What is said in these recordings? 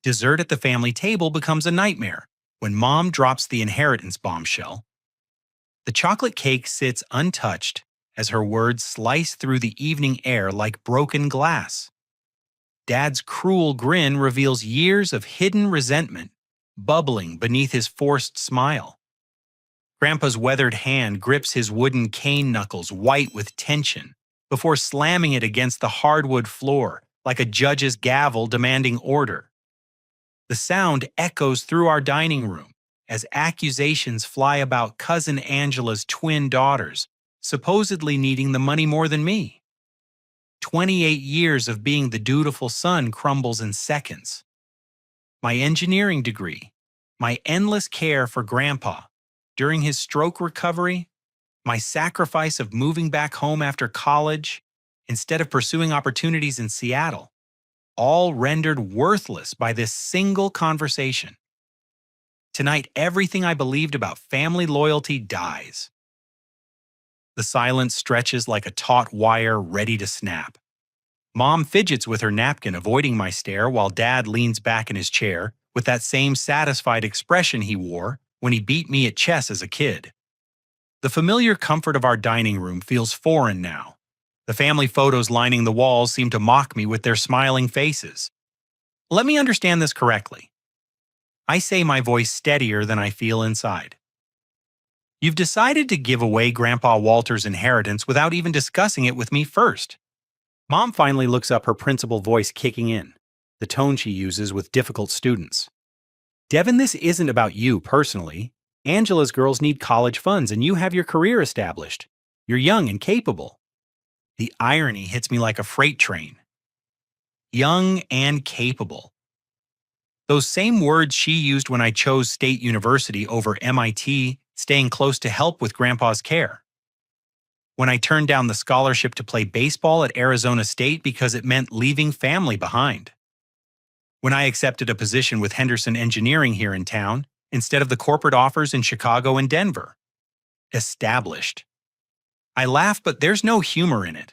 Dessert at the family table becomes a nightmare when Mom drops the inheritance bombshell. The chocolate cake sits untouched as her words slice through the evening air like broken glass. Dad's cruel grin reveals years of hidden resentment bubbling beneath his forced smile. Grandpa's weathered hand grips his wooden cane knuckles white with tension before slamming it against the hardwood floor like a judge's gavel demanding order. The sound echoes through our dining room as accusations fly about Cousin Angela's twin daughters, supposedly needing the money more than me. 28 years of being the dutiful son crumbles in seconds. My engineering degree, my endless care for Grandpa during his stroke recovery, my sacrifice of moving back home after college instead of pursuing opportunities in Seattle, all rendered worthless by this single conversation. Tonight, everything I believed about family loyalty dies. The silence stretches like a taut wire ready to snap. Mom fidgets with her napkin, avoiding my stare, while Dad leans back in his chair with that same satisfied expression he wore when he beat me at chess as a kid. The familiar comfort of our dining room feels foreign now. The family photos lining the walls seem to mock me with their smiling faces. Let me understand this correctly. I say, my voice steadier than I feel inside. You've decided to give away Grandpa Walter's inheritance without even discussing it with me first. Mom finally looks up, her principal voice kicking in, the tone she uses with difficult students. Devin, this isn't about you personally. Angela's girls need college funds and you have your career established. You're young and capable. The irony hits me like a freight train. Young and capable. Those same words she used when I chose State University over MIT, staying close to help with Grandpa's care. When I turned down the scholarship to play baseball at Arizona State because it meant leaving family behind. When I accepted a position with Henderson Engineering here in town, instead of the corporate offers in Chicago and Denver. Established. I laugh, but there's no humor in it.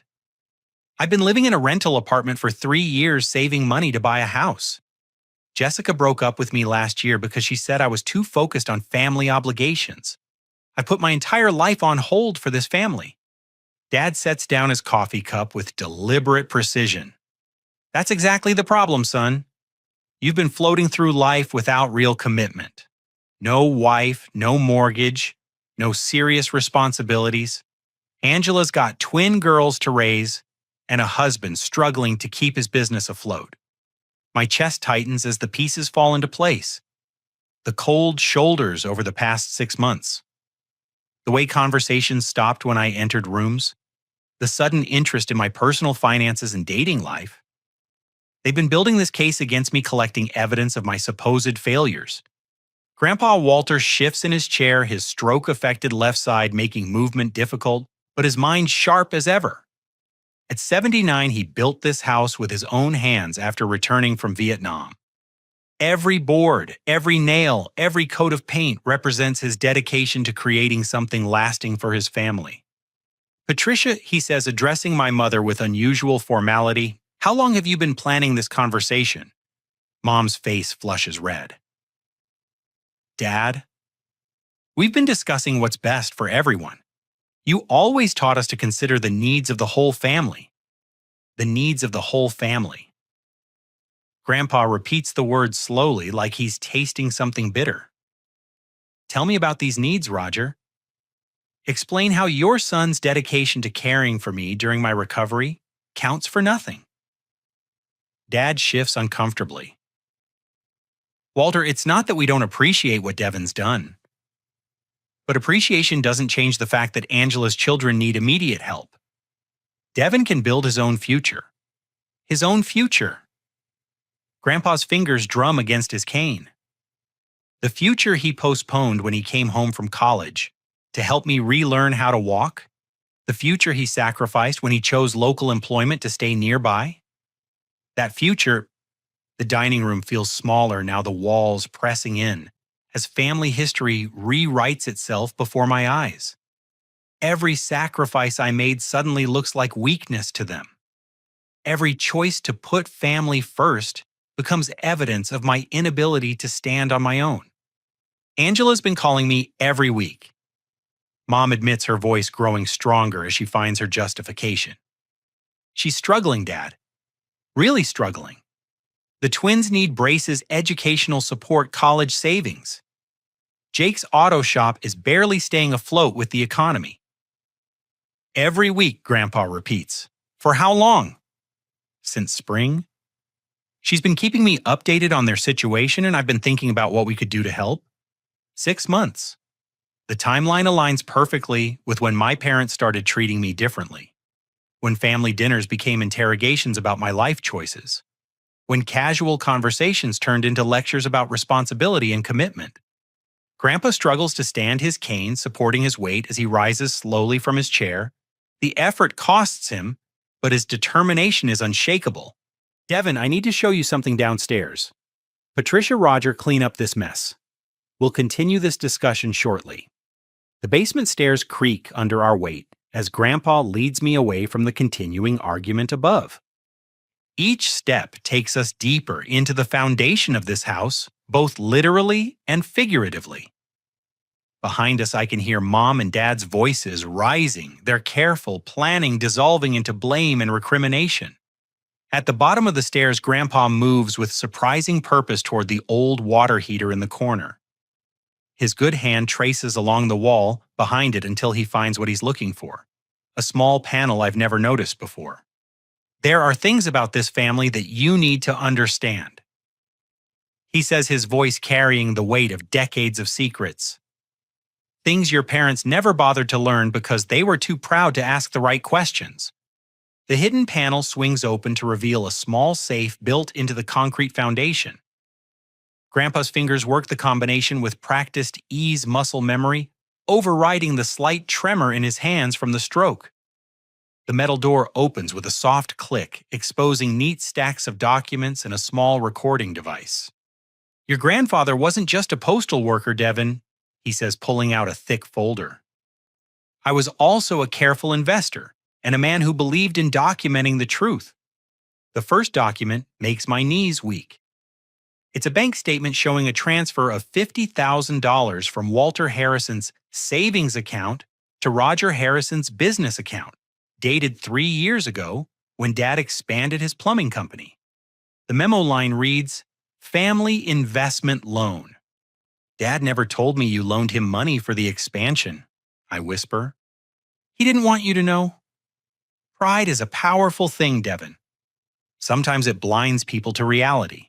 I've been living in a rental apartment for 3 years saving money to buy a house. Jessica broke up with me last year because she said I was too focused on family obligations. I put my entire life on hold for this family. Dad sets down his coffee cup with deliberate precision. That's exactly the problem, son. You've been floating through life without real commitment. No wife, no mortgage, no serious responsibilities. Angela's got twin girls to raise and a husband struggling to keep his business afloat. My chest tightens as the pieces fall into place. The cold shoulders over the past 6 months. The way conversations stopped when I entered rooms. The sudden interest in my personal finances and dating life. They've been building this case against me, collecting evidence of my supposed failures. Grandpa Walter shifts in his chair, his stroke-affected left side making movement difficult, but his mind sharp as ever. At 79, he built this house with his own hands after returning from Vietnam. Every board, every nail, every coat of paint represents his dedication to creating something lasting for his family. Patricia, he says, addressing my mother with unusual formality, how long have you been planning this conversation? Mom's face flushes red. Dad, we've been discussing what's best for everyone. You always taught us to consider the needs of the whole family. The needs of the whole family. Grandpa repeats the words slowly like he's tasting something bitter. Tell me about these needs, Roger. Explain how your son's dedication to caring for me during my recovery counts for nothing. Dad shifts uncomfortably. Walter, it's not that we don't appreciate what Devin's done. But appreciation doesn't change the fact that Angela's children need immediate help. Devin can build his own future. His own future. Grandpa's fingers drum against his cane. The future he postponed when he came home from college to help me relearn how to walk. The future he sacrificed when he chose local employment to stay nearby. That future, the dining room feels smaller now, the walls pressing in, as family history rewrites itself before my eyes. Every sacrifice I made suddenly looks like weakness to them. Every choice to put family first becomes evidence of my inability to stand on my own. Angela's been calling me every week. Mom admits her voice growing stronger as she finds her justification. She's struggling, Dad. Really struggling. The twins need Brace's educational support college savings. Jake's auto shop is barely staying afloat with the economy. Every week, Grandpa repeats. For how long? Since spring? She's been keeping me updated on their situation, and I've been thinking about what we could do to help. 6 months. The timeline aligns perfectly with when my parents started treating me differently. When family dinners became interrogations about my life choices. When casual conversations turned into lectures about responsibility and commitment. Grandpa struggles to stand his cane, supporting his weight as he rises slowly from his chair. The effort costs him, but his determination is unshakable. Devin, I need to show you something downstairs. Patricia, Roger, clean up this mess. We'll continue this discussion shortly. The basement stairs creak under our weight as Grandpa leads me away from the continuing argument above. Each step takes us deeper into the foundation of this house, both literally and figuratively. Behind us, I can hear Mom and Dad's voices rising, their careful planning dissolving into blame and recrimination. At the bottom of the stairs, Grandpa moves with surprising purpose toward the old water heater in the corner. His good hand traces along the wall behind it until he finds what he's looking for, a small panel I've never noticed before. There are things about this family that you need to understand. He says, his voice carrying the weight of decades of secrets. Things your parents never bothered to learn because they were too proud to ask the right questions. The hidden panel swings open to reveal a small safe built into the concrete foundation. Grandpa's fingers work the combination with practiced ease muscle memory, overriding the slight tremor in his hands from the stroke. The metal door opens with a soft click, exposing neat stacks of documents and a small recording device. Your grandfather wasn't just a postal worker, Devin, he says, pulling out a thick folder. I was also a careful investor and a man who believed in documenting the truth. The first document makes my knees weak. It's a bank statement showing a transfer of $50,000 from Walter Harrison's savings account to Roger Harrison's business account, dated 3 years ago when Dad expanded his plumbing company. The memo line reads, Family Investment Loan. Dad never told me you loaned him money for the expansion, I whisper. He didn't want you to know. Pride is a powerful thing, Devin. Sometimes it blinds people to reality.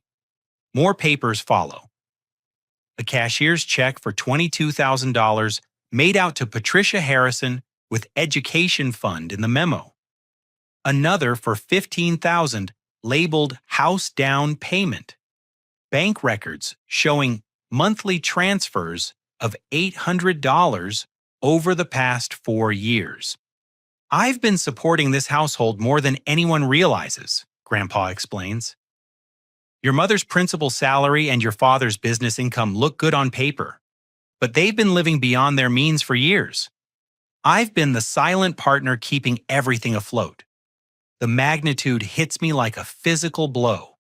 More papers follow. A cashier's check for $22,000 made out to Patricia Harrison with education fund in the memo. Another for $15,000 labeled house down payment. Bank records showing monthly transfers of $800 over the past 4 years. I've been supporting this household more than anyone realizes, Grandpa explains. Your mother's principal salary and your father's business income look good on paper, but they've been living beyond their means for years. I've been the silent partner keeping everything afloat. The magnitude hits me like a physical blow.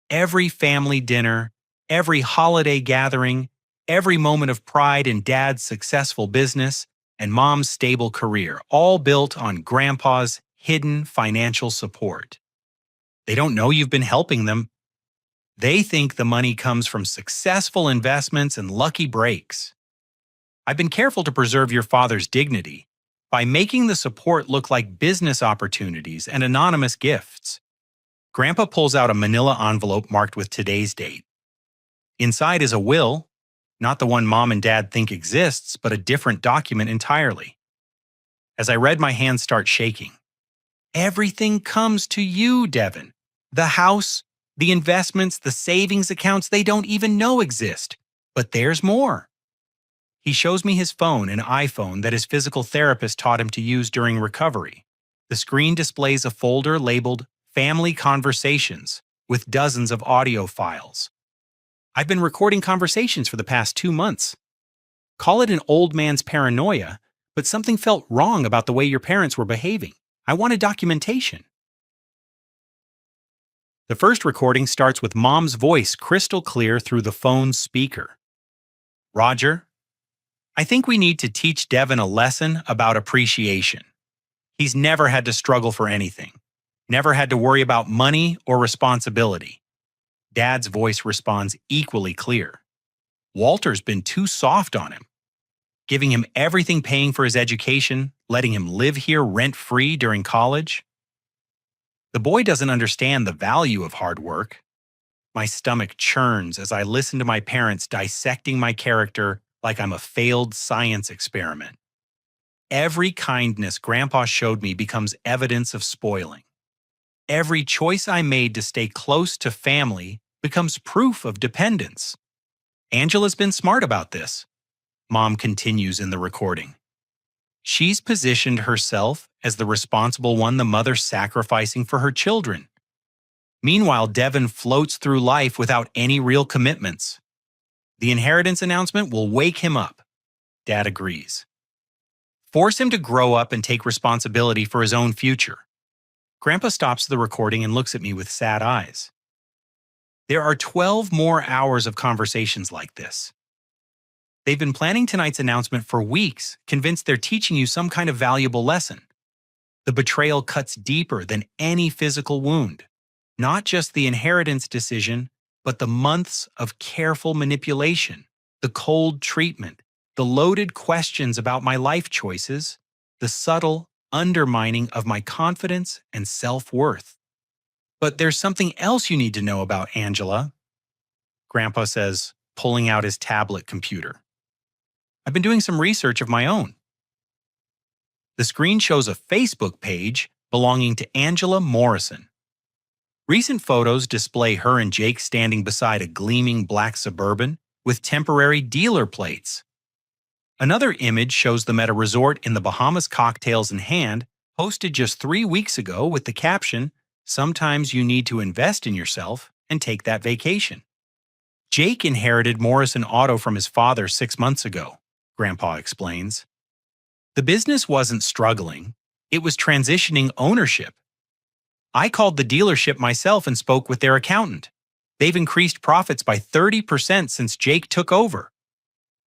Every family dinner, every holiday gathering, every moment of pride in Dad's successful business and Mom's stable career, all built on Grandpa's hidden financial support. They don't know you've been helping them. They think the money comes from successful investments and lucky breaks. I've been careful to preserve your father's dignity by making the support look like business opportunities and anonymous gifts. Grandpa pulls out a manila envelope marked with today's date. Inside is a will, not the one Mom and Dad think exists, but a different document entirely. As I read, my hands start shaking. Everything comes to you, Devin. The house, the investments, the savings accounts they don't even know exist. But there's more. He shows me his phone, an iPhone that his physical therapist taught him to use during recovery. The screen displays a folder labeled Family Conversations with dozens of audio files. I've been recording conversations for the past 2 months. Call it an old man's paranoia, but something felt wrong about the way your parents were behaving. I wanted documentation. The first recording starts with Mom's voice crystal clear through the phone's speaker. Roger, I think we need to teach Devin a lesson about appreciation. He's never had to struggle for anything, never had to worry about money or responsibility. Dad's voice responds equally clear. Walter's been too soft on him, giving him everything, paying for his education, letting him live here rent-free during college. The boy doesn't understand the value of hard work. My stomach churns as I listen to my parents dissecting my character like I'm a failed science experiment. Every kindness Grandpa showed me becomes evidence of spoiling. Every choice I made to stay close to family becomes proof of dependence. Angela's been smart about this, Mom continues in the recording. She's positioned herself as the responsible one, the mother sacrificing for her children. Meanwhile, Devin floats through life without any real commitments. The inheritance announcement will wake him up. Dad agrees. Force him to grow up and take responsibility for his own future. Grandpa stops the recording and looks at me with sad eyes. There are 12 more hours of conversations like this. They've been planning tonight's announcement for weeks, convinced they're teaching you some kind of valuable lesson. The betrayal cuts deeper than any physical wound. Not just the inheritance decision, but the months of careful manipulation, the cold treatment, the loaded questions about my life choices, the subtle undermining of my confidence and self-worth. But there's something else you need to know about Angela, Grandpa says, pulling out his tablet computer. I've been doing some research of my own. The screen shows a Facebook page belonging to Angela Morrison. Recent photos display her and Jake standing beside a gleaming black Suburban with temporary dealer plates. Another image shows them at a resort in the Bahamas, cocktails in hand, posted just 3 weeks ago with the caption, "Sometimes you need to invest in yourself and take that vacation." Jake inherited Morrison Auto from his father 6 months ago, Grandpa explains. The business wasn't struggling, it was transitioning ownership. I called the dealership myself and spoke with their accountant. They've increased profits by 30% since Jake took over.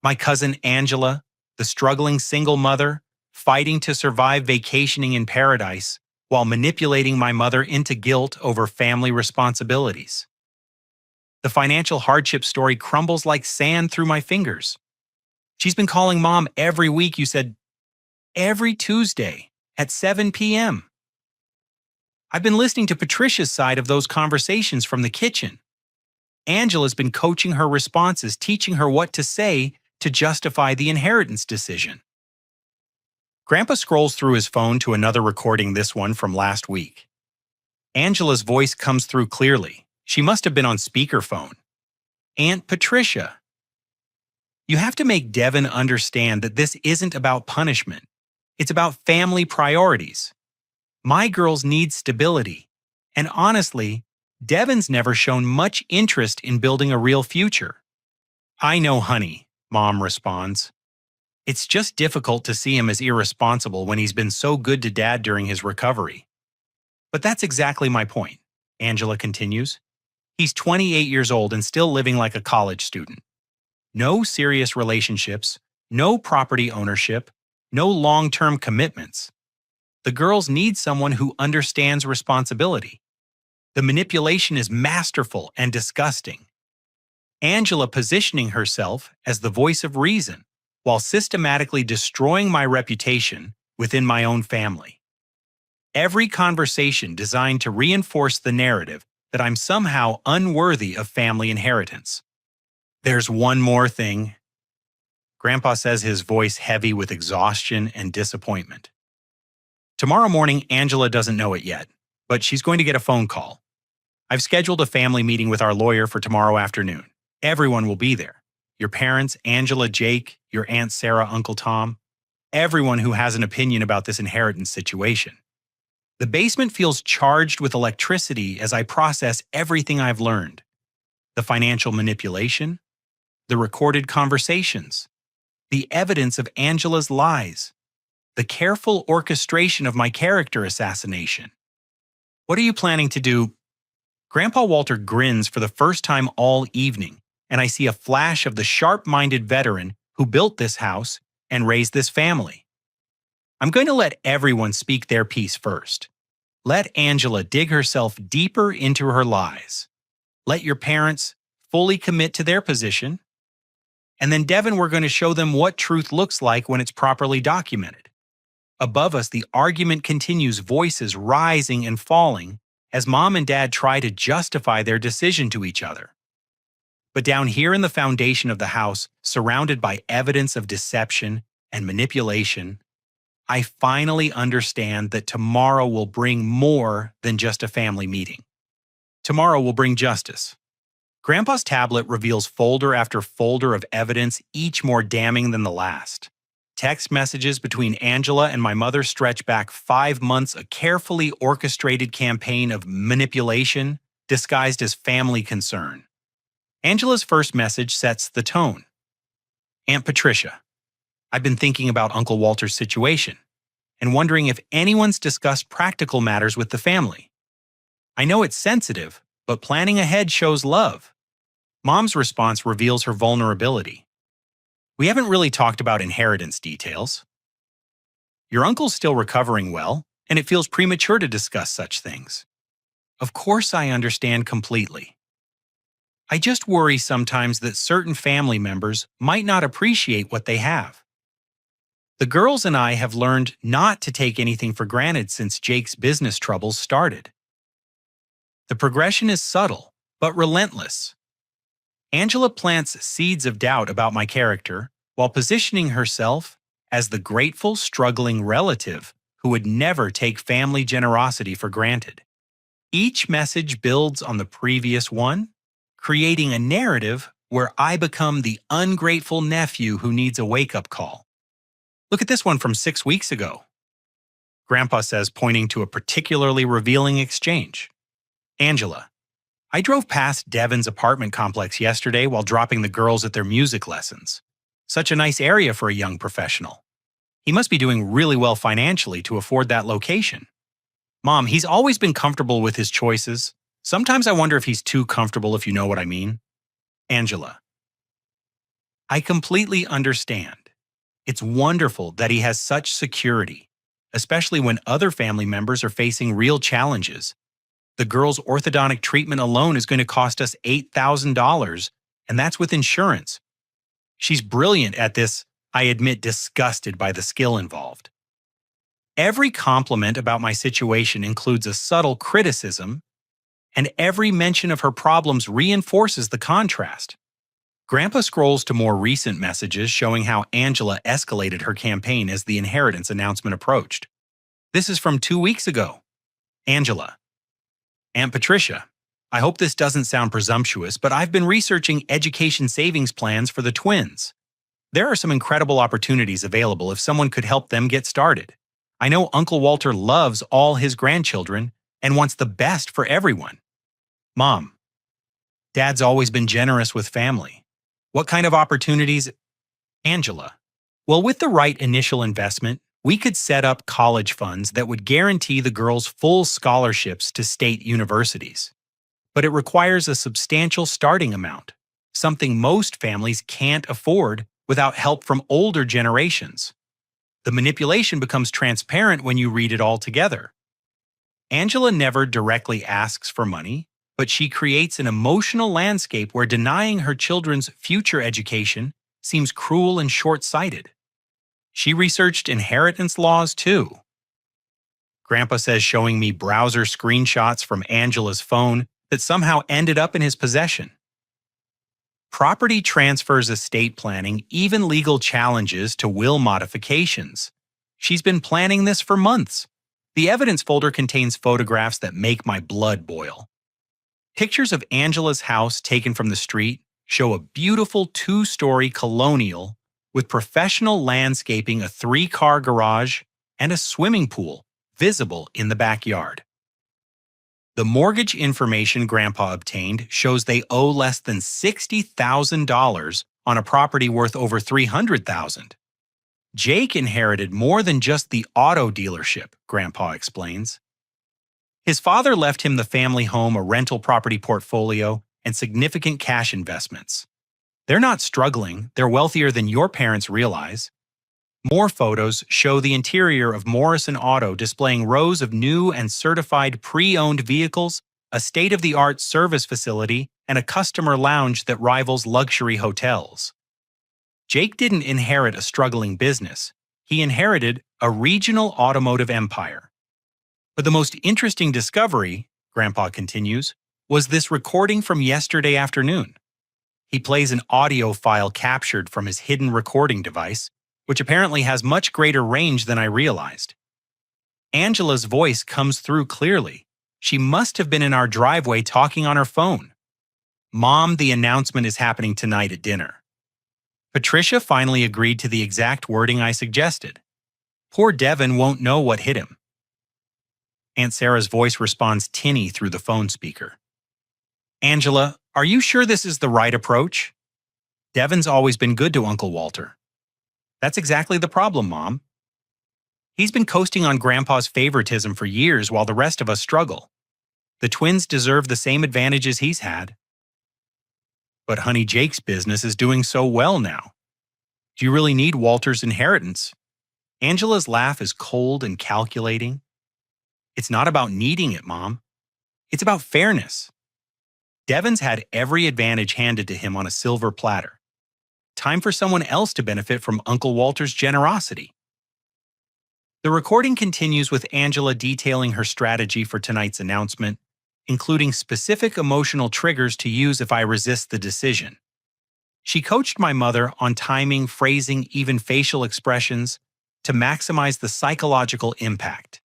My cousin Angela, the struggling single mother, fighting to survive vacationing in paradise while manipulating my mother into guilt over family responsibilities. The financial hardship story crumbles like sand through my fingers. She's been calling Mom every week, you said, every Tuesday at 7 p.m. I've been listening to Patricia's side of those conversations from the kitchen. Angela's been coaching her responses, teaching her what to say to justify the inheritance decision. Grandpa scrolls through his phone to another recording, this one from last week. Angela's voice comes through clearly. She must have been on speakerphone. Aunt Patricia. You have to make Devin understand that this isn't about punishment. It's about family priorities. My girls need stability. And honestly, Devin's never shown much interest in building a real future. I know, honey, Mom responds. It's just difficult to see him as irresponsible when he's been so good to Dad during his recovery. But that's exactly my point, Angela continues. He's 28 years old and still living like a college student. No serious relationships, no property ownership, no long-term commitments. The girls need someone who understands responsibility. The manipulation is masterful and disgusting. Angela positioning herself as the voice of reason while systematically destroying my reputation within my own family. Every conversation designed to reinforce the narrative that I'm somehow unworthy of family inheritance. There's one more thing. Grandpa says, his voice heavy with exhaustion and disappointment. Tomorrow morning, Angela doesn't know it yet, but she's going to get a phone call. I've scheduled a family meeting with our lawyer for tomorrow afternoon. Everyone will be there. Your parents, Angela, Jake, your Aunt Sarah, Uncle Tom. Everyone who has an opinion about this inheritance situation. The basement feels charged with electricity as I process everything I've learned. The financial manipulation, the recorded conversations, the evidence of Angela's lies, the careful orchestration of my character assassination. What are you planning to do? Grandpa Walter grins for the first time all evening, and I see a flash of the sharp-minded veteran who built this house and raised this family. I'm going to let everyone speak their piece first. Let Angela dig herself deeper into her lies. Let your parents fully commit to their position. And then, Devin, we're going to show them what truth looks like when it's properly documented. Above us, the argument continues, voices rising and falling as Mom and Dad try to justify their decision to each other. But down here in the foundation of the house, surrounded by evidence of deception and manipulation, I finally understand that tomorrow will bring more than just a family meeting. Tomorrow will bring justice. Grandpa's tablet reveals folder after folder of evidence, each more damning than the last. Text messages between Angela and my mother stretch back 5 months, a carefully orchestrated campaign of manipulation disguised as family concern. Angela's first message sets the tone. Aunt Patricia, I've been thinking about Uncle Walter's situation and wondering if anyone's discussed practical matters with the family. I know it's sensitive, but planning ahead shows love. Mom's response reveals her vulnerability. We haven't really talked about inheritance details. Your uncle's still recovering well, and it feels premature to discuss such things. Of course, I understand completely. I just worry sometimes that certain family members might not appreciate what they have. The girls and I have learned not to take anything for granted since Jake's business troubles started. The progression is subtle, but relentless. Angela plants seeds of doubt about my character while positioning herself as the grateful, struggling relative who would never take family generosity for granted. Each message builds on the previous one, creating a narrative where I become the ungrateful nephew who needs a wake-up call. Look at this one from 6 weeks ago. Grandpa says, pointing to a particularly revealing exchange. Angela, I drove past Devin's apartment complex yesterday while dropping the girls at their music lessons. Such a nice area for a young professional. He must be doing really well financially to afford that location. Mom, he's always been comfortable with his choices. Sometimes I wonder if he's too comfortable, if you know what I mean. Angela, I completely understand. It's wonderful that he has such security, especially when other family members are facing real challenges. The girl's orthodontic treatment alone is going to cost us $8,000, and that's with insurance. She's brilliant at this, I admit, disgusted by the skill involved. Every compliment about my situation includes a subtle criticism, and every mention of her problems reinforces the contrast. Grandpa scrolls to more recent messages showing how Angela escalated her campaign as the inheritance announcement approached. This is from 2 weeks ago. Angela, Aunt Patricia, I hope this doesn't sound presumptuous, but I've been researching education savings plans for the twins. There are some incredible opportunities available if someone could help them get started. I know Uncle Walter loves all his grandchildren and wants the best for everyone. Mom, Dad's always been generous with family. What kind of opportunities? Angela, well, with the right initial investment, we could set up college funds that would guarantee the girls full scholarships to state universities. But it requires a substantial starting amount, something most families can't afford without help from older generations. The manipulation becomes transparent when you read it all together. Angela never directly asks for money, but she creates an emotional landscape where denying her children's future education seems cruel and short-sighted. She researched inheritance laws too. Grandpa says, showing me browser screenshots from Angela's phone that somehow ended up in his possession. Property transfers, estate planning, even legal challenges to will modifications. She's been planning this for months. The evidence folder contains photographs that make my blood boil. Pictures of Angela's house taken from the street show a beautiful 2-story colonial with professional landscaping, a 3-car garage, and a swimming pool visible in the backyard. The mortgage information Grandpa obtained shows they owe less than $60,000 on a property worth over $300,000. Jake inherited more than just the auto dealership, Grandpa explains. His father left him the family home, a rental property portfolio, and significant cash investments. They're not struggling, they're wealthier than your parents realize. More photos show the interior of Morrison Auto displaying rows of new and certified pre-owned vehicles, a state-of-the-art service facility, and a customer lounge that rivals luxury hotels. Jake didn't inherit a struggling business. He inherited a regional automotive empire. But the most interesting discovery, Grandpa continues, was this recording from yesterday afternoon. He plays an audio file captured from his hidden recording device, which apparently has much greater range than I realized. Angela's voice comes through clearly. She must have been in our driveway talking on her phone. "Mom, the announcement is happening tonight at dinner." Patricia finally agreed to the exact wording I suggested. Poor Devin won't know what hit him. Aunt Sarah's voice responds tinny through the phone speaker. "Angela, are you sure this is the right approach? Devin's always been good to Uncle Walter." "That's exactly the problem, Mom. He's been coasting on Grandpa's favoritism for years while the rest of us struggle. The twins deserve the same advantages he's had." "But honey, Jake's business is doing so well now. Do you really need Walter's inheritance?" Angela's laugh is cold and calculating. "It's not about needing it, Mom. It's about fairness. Devin's had every advantage handed to him on a silver platter. Time for someone else to benefit from Uncle Walter's generosity." The recording continues with Angela detailing her strategy for tonight's announcement, including specific emotional triggers to use if I resist the decision. She coached my mother on timing, phrasing, even facial expressions to maximize the psychological impact.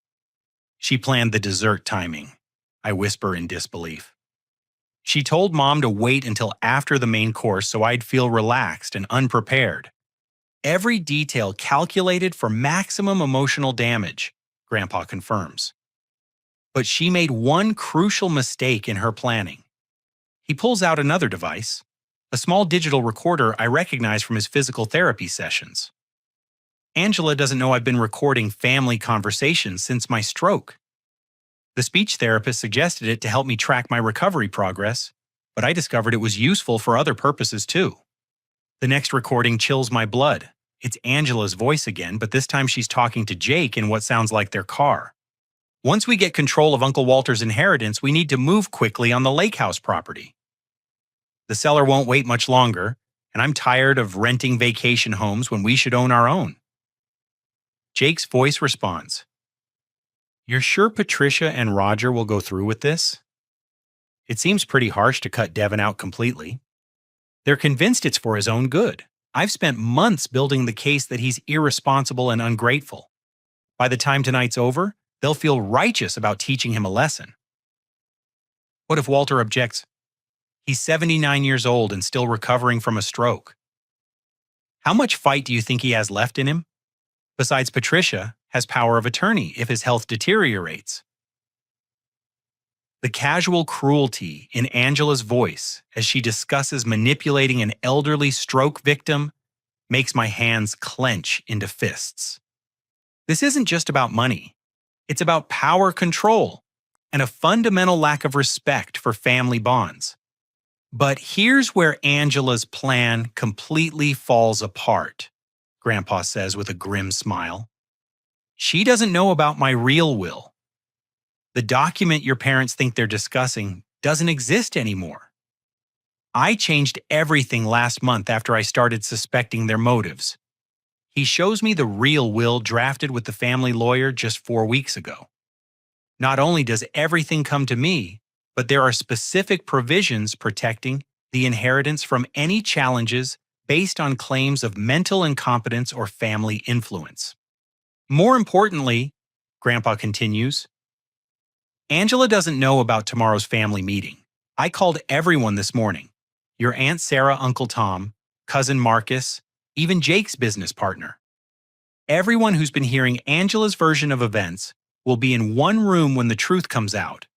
"She planned the dessert timing," I whisper in disbelief. "She told Mom to wait until after the main course so I'd feel relaxed and unprepared. Every detail calculated for maximum emotional damage," Grandpa confirms. "But she made one crucial mistake in her planning." He pulls out another device, a small digital recorder I recognize from his physical therapy sessions. "Angela doesn't know I've been recording family conversations since my stroke. The speech therapist suggested it to help me track my recovery progress, but I discovered it was useful for other purposes too." The next recording chills my blood. It's Angela's voice again, but this time she's talking to Jake in what sounds like their car. "Once we get control of Uncle Walter's inheritance, we need to move quickly on the lake house property. The seller won't wait much longer, and I'm tired of renting vacation homes when we should own our own." Jake's voice responds, "You're sure Patricia and Roger will go through with this? It seems pretty harsh to cut Devin out completely. They're convinced it's for his own good. I've spent months building the case that he's irresponsible and ungrateful. By the time tonight's over, they'll feel righteous about teaching him a lesson." "What if Walter objects? He's 79 years old and still recovering from a stroke. How much fight do you think he has left in him? Besides, Patricia has power of attorney if his health deteriorates." The casual cruelty in Angela's voice as she discusses manipulating an elderly stroke victim makes my hands clench into fists. This isn't just about money. It's about power control and a fundamental lack of respect for family bonds. But here's where Angela's plan completely falls apart, Grandpa says with a grim smile. "She doesn't know about my real will. The document your parents think they're discussing doesn't exist anymore. I changed everything last month after I started suspecting their motives. He shows me the real will drafted with the family lawyer just 4 weeks ago. Not only does everything come to me, but there are specific provisions protecting the inheritance from any challenges based on claims of mental incompetence or family influence. More importantly," Grandpa continues, "Angela doesn't know about tomorrow's family meeting. I called everyone this morning. Your Aunt Sarah, Uncle Tom, Cousin Marcus, even Jake's business partner. Everyone who's been hearing Angela's version of events will be in one room when the truth comes out.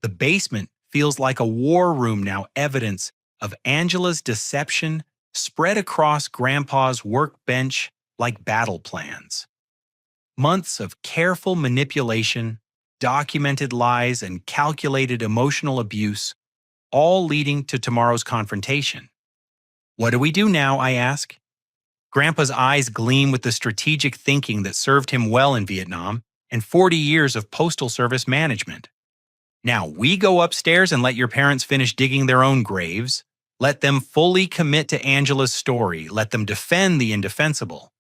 The basement feels like a war room now, evidence of Angela's deception spread across Grandpa's workbench like battle plans. Months of careful manipulation documented lies, and calculated emotional abuse, all leading to tomorrow's confrontation. What do we do now, I ask? Grandpa's eyes gleam with the strategic thinking that served him well in Vietnam and 40 years of postal service management. Now, we go upstairs and let your parents finish digging their own graves. Let them fully commit to Angela's story. Let them defend the indefensible.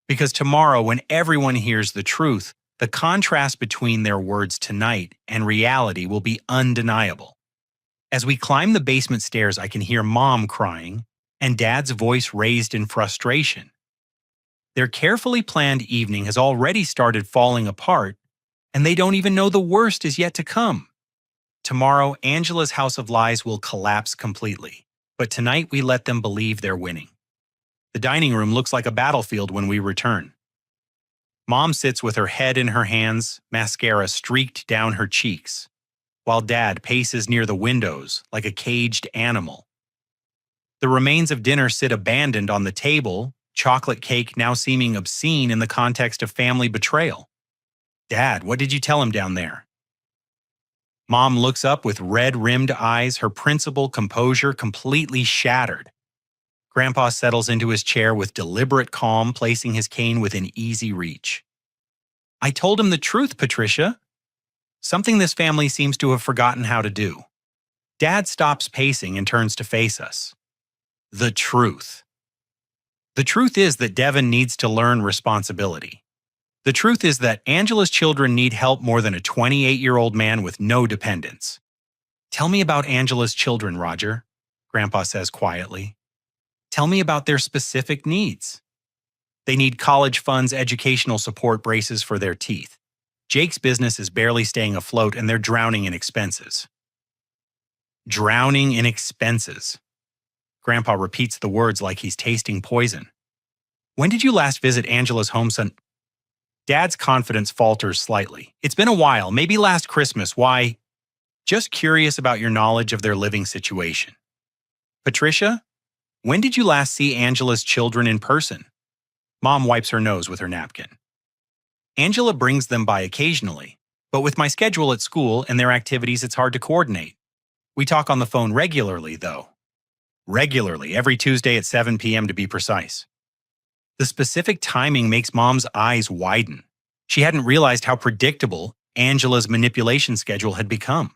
Because tomorrow, when everyone hears the truth, the contrast between their words tonight and reality will be undeniable. As we climb the basement stairs, I can hear Mom crying and Dad's voice raised in frustration. Their carefully planned evening has already started falling apart, and they don't even know the worst is yet to come. Tomorrow, Angela's house of lies will collapse completely, but tonight we let them believe they're winning. The dining room looks like a battlefield when we return. Mom sits with her head in her hands, mascara streaked down her cheeks, while Dad paces near the windows like a caged animal. The remains of dinner sit abandoned on the table, chocolate cake now seeming obscene in the context of family betrayal. Dad, what did you tell him down there? Mom looks up with red-rimmed eyes, her principal composure completely shattered. Grandpa settles into his chair with deliberate calm, placing his cane within easy reach. I told him the truth, Patricia. Something this family seems to have forgotten how to do. Dad stops pacing and turns to face us. The truth. The truth is that Devin needs to learn responsibility. The truth is that Angela's children need help more than a 28-year-old man with no dependents. Tell me about Angela's children, Roger, Grandpa says quietly. Tell me about their specific needs. They need college funds, educational support, braces for their teeth. Jake's business is barely staying afloat and they're drowning in expenses. Drowning in expenses. Grandpa repeats the words like he's tasting poison. When did you last visit Angela's home, son? Dad's confidence falters slightly. It's been a while, maybe last Christmas. Why? Just curious about your knowledge of their living situation. Patricia, when did you last see Angela's children in person? Mom wipes her nose with her napkin. Angela brings them by occasionally, but with my schedule at school and their activities, it's hard to coordinate. We talk on the phone regularly, though. Regularly, every Tuesday at 7 p.m. to be precise. The specific timing makes Mom's eyes widen. She hadn't realized how predictable Angela's manipulation schedule had become.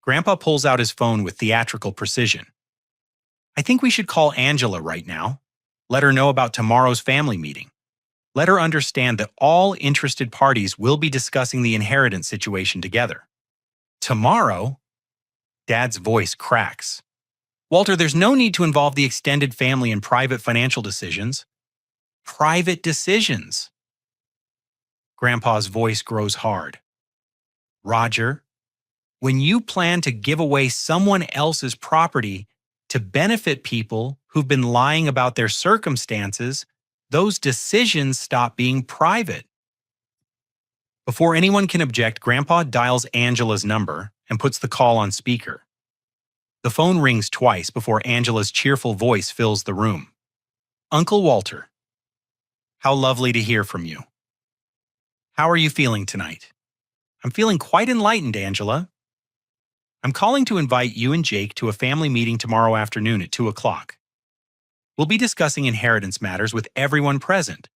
Grandpa pulls out his phone with theatrical precision. I think we should call Angela right now. Let her know about tomorrow's family meeting. Let her understand that all interested parties will be discussing the inheritance situation together. Tomorrow? Dad's voice cracks. Walter, there's no need to involve the extended family in private financial decisions. Private decisions. Grandpa's voice grows hard. Roger, when you plan to give away someone else's property to benefit people who've been lying about their circumstances, those decisions stop being private. Before anyone can object, Grandpa dials Angela's number and puts the call on speaker. The phone rings twice before Angela's cheerful voice fills the room. Uncle Walter. How lovely to hear from you. How are you feeling tonight? I'm feeling quite enlightened, Angela. I'm calling to invite you and Jake to a family meeting tomorrow afternoon at 2 o'clock. We'll be discussing inheritance matters with everyone present.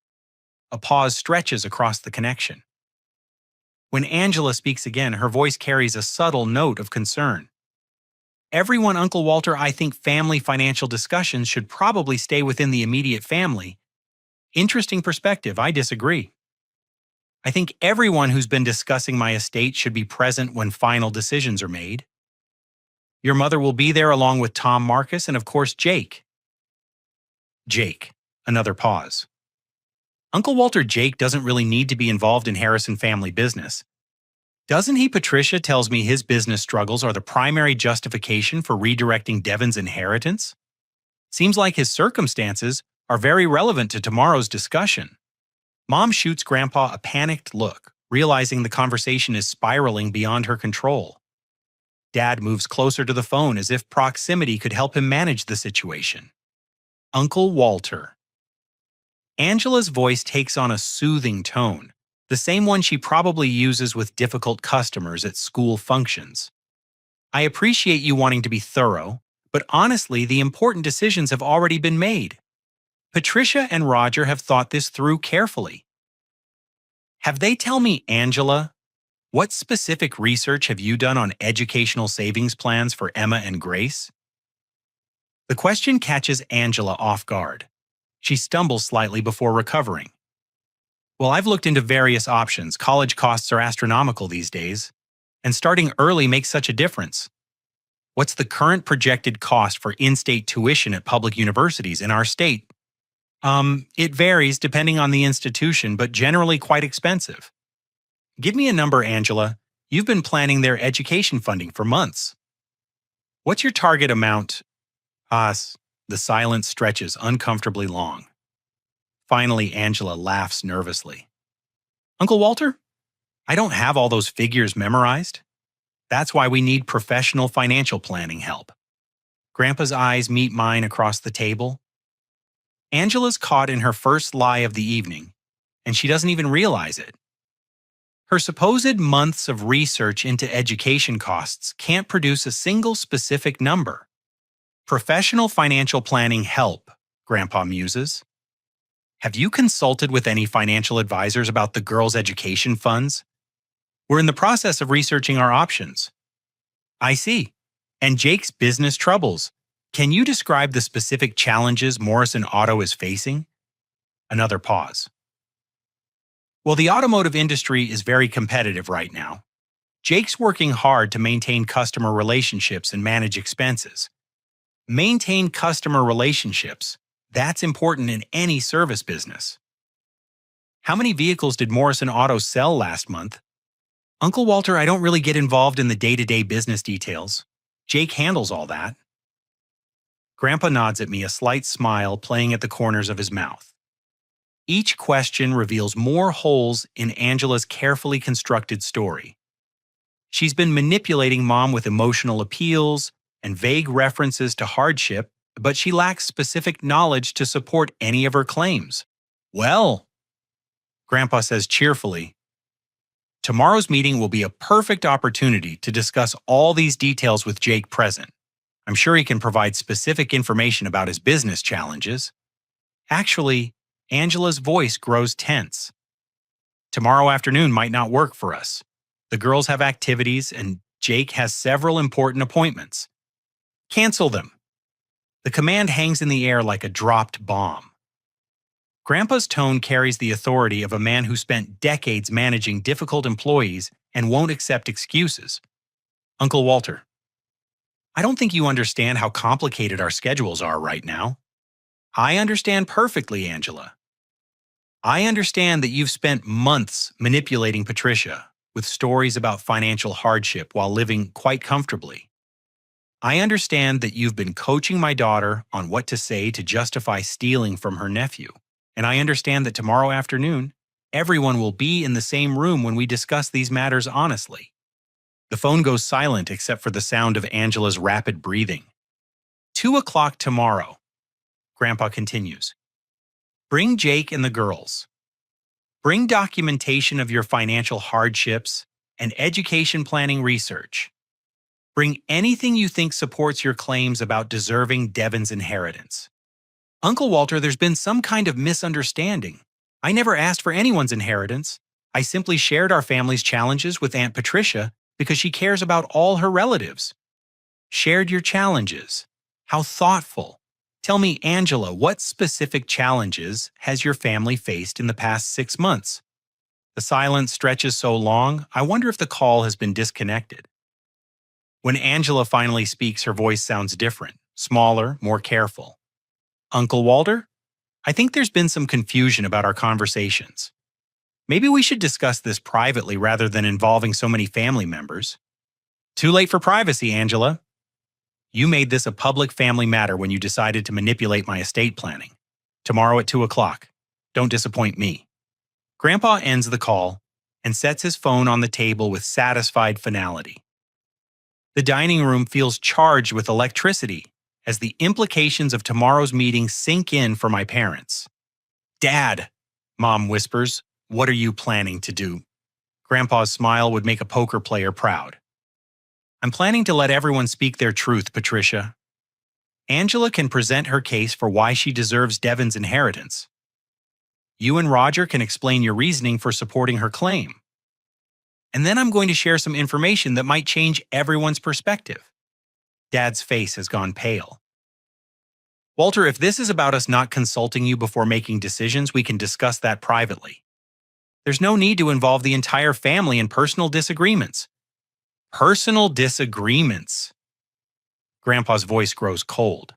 A pause stretches across the connection. When Angela speaks again, her voice carries a subtle note of concern. Everyone, Uncle Walter, I think family financial discussions should probably stay within the immediate family. Interesting perspective, I disagree. I think everyone who's been discussing my estate should be present when final decisions are made. Your mother will be there along with Tom Marcus and, of course, Jake. Jake. Another pause. Uncle Walter, Jake doesn't really need to be involved in Harrison family business. Doesn't he? Patricia tells me his business struggles are the primary justification for redirecting Devin's inheritance. Seems like his circumstances are very relevant to tomorrow's discussion. Mom shoots Grandpa a panicked look, realizing the conversation is spiraling beyond her control. Dad moves closer to the phone as if proximity could help him manage the situation. Uncle Walter. Angela's voice takes on a soothing tone, The same one she probably uses with difficult customers at school functions. I appreciate you wanting to be thorough, but honestly, the important decisions have already been made. Patricia and Roger have thought this through carefully. Have they tell me, Angela, what specific research have you done on educational savings plans for Emma and Grace? The question catches Angela off guard. She stumbles slightly before recovering. Well, I've looked into various options. College costs are astronomical these days, and starting early makes such a difference. What's the current projected cost for in-state tuition at public universities in our state? It varies depending on the institution, but generally quite expensive. Give me a number, Angela. You've been planning their education funding for months. What's your target amount? The silence stretches uncomfortably long. Finally, Angela laughs nervously. Uncle Walter, I don't have all those figures memorized. That's why we need professional financial planning help. Grandpa's eyes meet mine across the table. Angela's caught in her first lie of the evening, and she doesn't even realize it. Her supposed months of research into education costs can't produce a single specific number. Professional financial planning help, Grandpa muses. Have you consulted with any financial advisors about the girls' education funds? We're in the process of researching our options. I see. And Jake's business troubles. Can you describe the specific challenges Morrison Auto is facing? Another pause. Well, the automotive industry is very competitive right now. Jake's working hard to maintain customer relationships and manage expenses. Maintain customer relationships. That's important in any service business. How many vehicles did Morrison Auto sell last month? Uncle Walter, I don't really get involved in the day-to-day business details. Jake handles all that. Grandpa nods at me, a slight smile playing at the corners of his mouth. Each question reveals more holes in Angela's carefully constructed story. She's been manipulating Mom with emotional appeals and vague references to hardship, but she lacks specific knowledge to support any of her claims. Well, Grandpa says cheerfully, tomorrow's meeting will be a perfect opportunity to discuss all these details with Jake present. I'm sure he can provide specific information about his business challenges. Actually, Angela's voice grows tense. Tomorrow afternoon might not work for us. The girls have activities and Jake has several important appointments. Cancel them. The command hangs in the air like a dropped bomb. Grandpa's tone carries the authority of a man who spent decades managing difficult employees and won't accept excuses. Uncle Walter, I don't think you understand how complicated our schedules are right now. I understand perfectly, Angela. I understand that you've spent months manipulating Patricia with stories about financial hardship while living quite comfortably. I understand that you've been coaching my daughter on what to say to justify stealing from her nephew. And I understand that tomorrow afternoon, everyone will be in the same room when we discuss these matters honestly. The phone goes silent except for the sound of Angela's rapid breathing. 2 o'clock tomorrow, Grandpa continues. Bring Jake and the girls. Bring documentation of your financial hardships and education planning research. Bring anything you think supports your claims about deserving Devon's inheritance. Uncle Walter, there's been some kind of misunderstanding. I never asked for anyone's inheritance. I simply shared our family's challenges with Aunt Patricia because she cares about all her relatives. Shared your challenges. How thoughtful. Tell me, Angela, what specific challenges has your family faced in the past 6 months? The silence stretches so long, I wonder if the call has been disconnected. When Angela finally speaks, her voice sounds different, smaller, more careful. Uncle Walter, I think there's been some confusion about our conversations. Maybe we should discuss this privately rather than involving so many family members. Too late for privacy, Angela. You made this a public family matter when you decided to manipulate my estate planning. Tomorrow at 2 o'clock. Don't disappoint me. Grandpa ends the call and sets his phone on the table with satisfied finality. The dining room feels charged with electricity as the implications of tomorrow's meeting sink in for my parents. Dad, Mom whispers, What are you planning to do? Grandpa's smile would make a poker player proud. I'm planning to let everyone speak their truth, Patricia. Angela can present her case for why she deserves Devon's inheritance. You and Roger can explain your reasoning for supporting her claim. And then I'm going to share some information that might change everyone's perspective. Dad's face has gone pale. Walter, if this is about us not consulting you before making decisions, we can discuss that privately. There's no need to involve the entire family in personal disagreements. Personal disagreements. Grandpa's voice grows cold.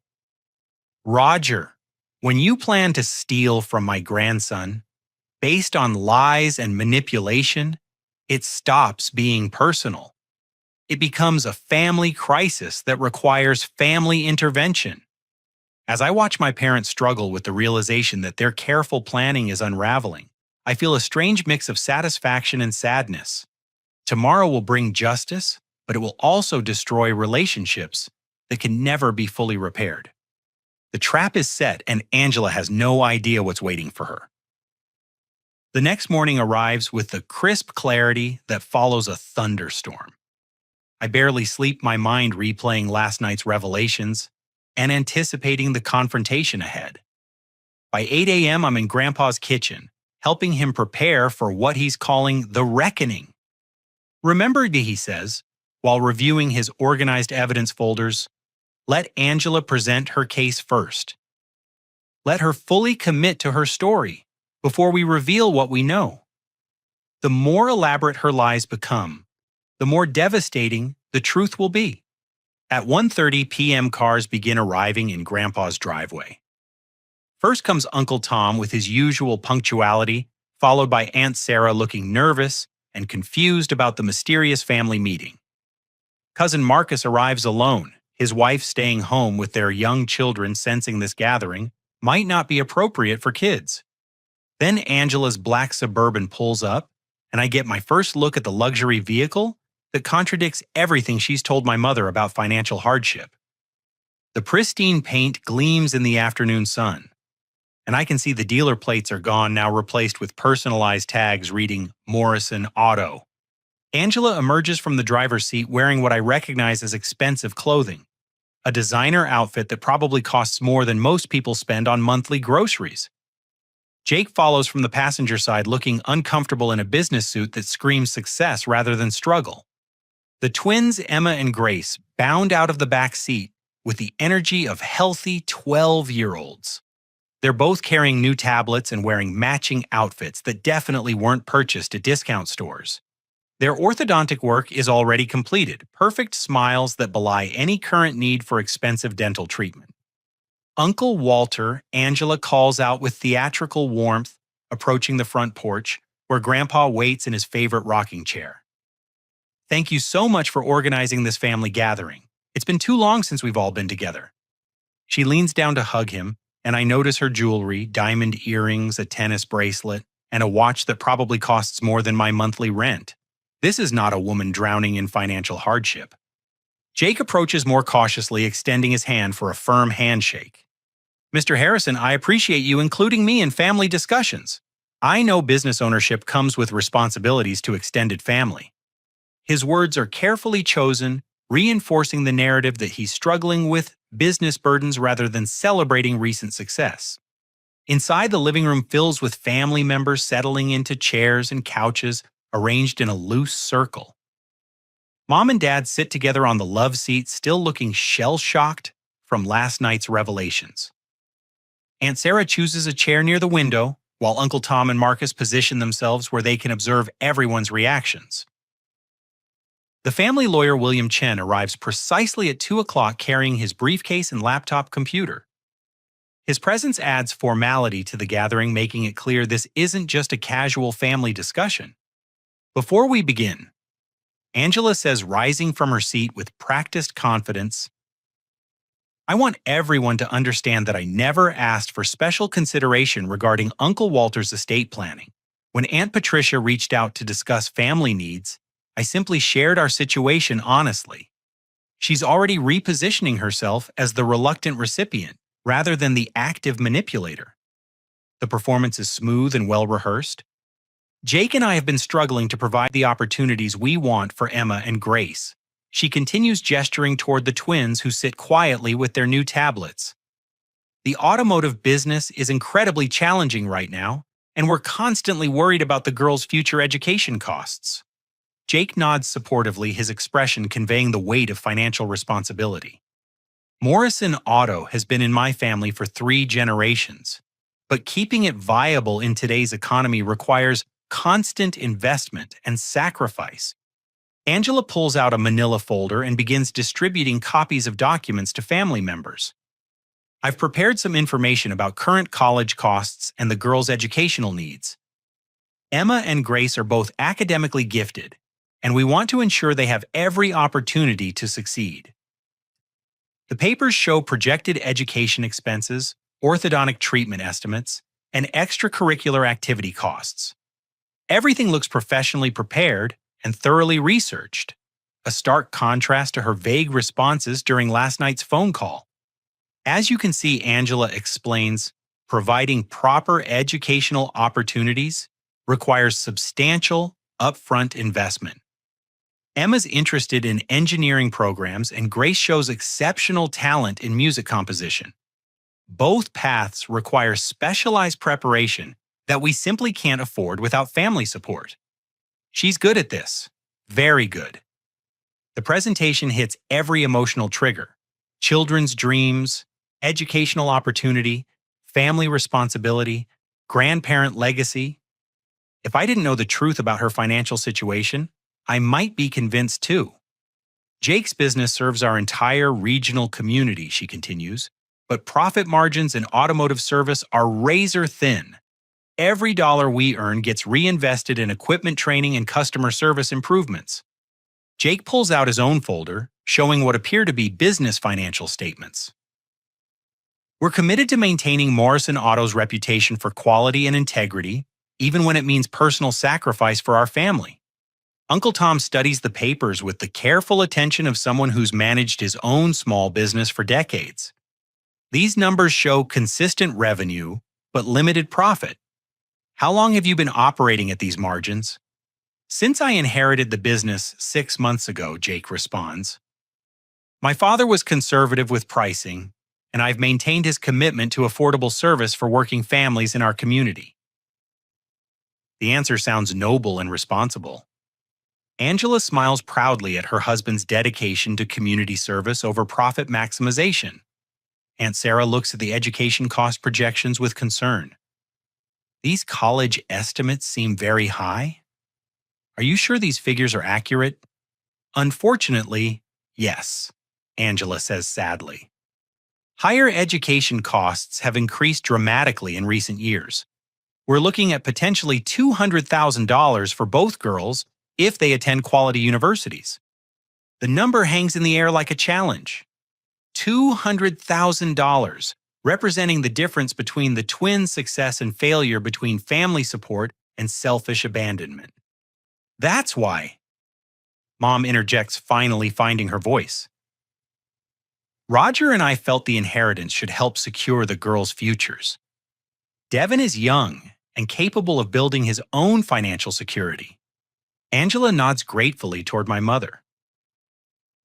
Roger, when you plan to steal from my grandson, based on lies and manipulation, it stops being personal. It becomes a family crisis that requires family intervention. As I watch my parents struggle with the realization that their careful planning is unraveling, I feel a strange mix of satisfaction and sadness. Tomorrow will bring justice, but it will also destroy relationships that can never be fully repaired. The trap is set, and Angela has no idea what's waiting for her. The next morning arrives with the crisp clarity that follows a thunderstorm. I barely sleep, my mind replaying last night's revelations and anticipating the confrontation ahead. By 8 a.m., I'm in Grandpa's kitchen, helping him prepare for what he's calling the reckoning. Remember, he says, while reviewing his organized evidence folders, let Angela present her case first. Let her fully commit to her story before we reveal what we know. The more elaborate her lies become, the more devastating the truth will be. At 1:30 p.m., cars begin arriving in Grandpa's driveway. First comes Uncle Tom with his usual punctuality, followed by Aunt Sarah looking nervous and confused about the mysterious family meeting. Cousin Marcus arrives alone, his wife staying home with their young children, sensing this gathering might not be appropriate for kids. Then Angela's black Suburban pulls up, and I get my first look at the luxury vehicle that contradicts everything she's told my mother about financial hardship. The pristine paint gleams in the afternoon sun, and I can see the dealer plates are gone, now replaced with personalized tags reading Morrison Auto. Angela emerges from the driver's seat wearing what I recognize as expensive clothing, a designer outfit that probably costs more than most people spend on monthly groceries. Jake follows from the passenger side looking uncomfortable in a business suit that screams success rather than struggle. The twins, Emma and Grace, bound out of the back seat with the energy of healthy 12-year-olds. They're both carrying new tablets and wearing matching outfits that definitely weren't purchased at discount stores. Their orthodontic work is already completed, perfect smiles that belie any current need for expensive dental treatment. Uncle Walter, Angela calls out with theatrical warmth, approaching the front porch, where Grandpa waits in his favorite rocking chair. Thank you so much for organizing this family gathering. It's been too long since we've all been together. She leans down to hug him, and I notice her jewelry, diamond earrings, a tennis bracelet, and a watch that probably costs more than my monthly rent. This is not a woman drowning in financial hardship. Jake approaches more cautiously, extending his hand for a firm handshake. Mr. Harrison, I appreciate you including me in family discussions. I know business ownership comes with responsibilities to extended family. His words are carefully chosen, reinforcing the narrative that he's struggling with business burdens rather than celebrating recent success. Inside, the living room fills with family members settling into chairs and couches arranged in a loose circle. Mom and Dad sit together on the love seat, still looking shell-shocked from last night's revelations. Aunt Sarah chooses a chair near the window, while Uncle Tom and Marcus position themselves where they can observe everyone's reactions. The family lawyer William Chen arrives precisely at 2 o'clock carrying his briefcase and laptop computer. His presence adds formality to the gathering, making it clear this isn't just a casual family discussion. Before we begin, Angela says, rising from her seat with practiced confidence, I want everyone to understand that I never asked for special consideration regarding Uncle Walter's estate planning. When Aunt Patricia reached out to discuss family needs, I simply shared our situation honestly. She's already repositioning herself as the reluctant recipient rather than the active manipulator. The performance is smooth and well-rehearsed. Jake and I have been struggling to provide the opportunities we want for Emma and Grace. She continues gesturing toward the twins who sit quietly with their new tablets. The automotive business is incredibly challenging right now, and we're constantly worried about the girls' future education costs. Jake nods supportively, his expression conveying the weight of financial responsibility. Morrison Auto has been in my family for 3 generations, but keeping it viable in today's economy requires constant investment and sacrifice. Angela pulls out a manila folder and begins distributing copies of documents to family members. I've prepared some information about current college costs and the girls' educational needs. Emma and Grace are both academically gifted, and we want to ensure they have every opportunity to succeed. The papers show projected education expenses, orthodontic treatment estimates, and extracurricular activity costs. Everything looks professionally prepared and thoroughly researched, a stark contrast to her vague responses during last night's phone call. As you can see, Angela explains, providing proper educational opportunities requires substantial, upfront investment. Emma's interested in engineering programs and Grace shows exceptional talent in music composition. Both paths require specialized preparation that we simply can't afford without family support. She's good at this. Very good. The presentation hits every emotional trigger: children's dreams, educational opportunity, family responsibility, grandparent legacy. If I didn't know the truth about her financial situation, I might be convinced too. Jake's business serves our entire regional community, she continues, but profit margins in automotive service are razor thin. Every dollar we earn gets reinvested in equipment training and customer service improvements. Jake pulls out his own folder, showing what appear to be business financial statements. We're committed to maintaining Morrison Auto's reputation for quality and integrity, even when it means personal sacrifice for our family. Uncle Tom studies the papers with the careful attention of someone who's managed his own small business for decades. These numbers show consistent revenue, but limited profit. How long have you been operating at these margins? Since I inherited the business 6 months ago, Jake responds. My father was conservative with pricing, and I've maintained his commitment to affordable service for working families in our community. The answer sounds noble and responsible. Angela smiles proudly at her husband's dedication to community service over profit maximization. Aunt Sarah looks at the education cost projections with concern. These college estimates seem very high. Are you sure these figures are accurate? Unfortunately, yes, Angela says sadly. Higher education costs have increased dramatically in recent years. We're looking at potentially $200,000 for both girls if they attend quality universities. The number hangs in the air like a challenge. $200,000, representing the difference between the twins' success and failure, between family support and selfish abandonment. That's why. Mom interjects, finally finding her voice. Roger and I felt the inheritance should help secure the girls' futures. Devin is young and capable of building his own financial security. Angela nods gratefully toward my mother.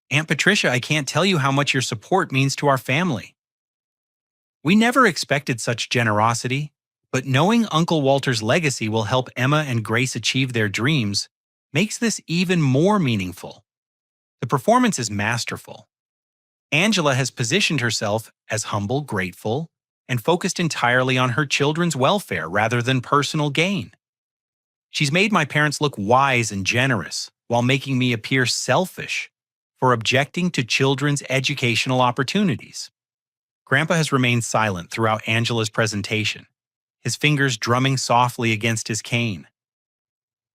Aunt Patricia, I can't tell you how much your support means to our family. We never expected such generosity, but knowing Uncle Walter's legacy will help Emma and Grace achieve their dreams makes this even more meaningful. The performance is masterful. Angela has positioned herself as humble, grateful, and focused entirely on her children's welfare rather than personal gain. She's made my parents look wise and generous while making me appear selfish for objecting to children's educational opportunities. Grandpa has remained silent throughout Angela's presentation, his fingers drumming softly against his cane.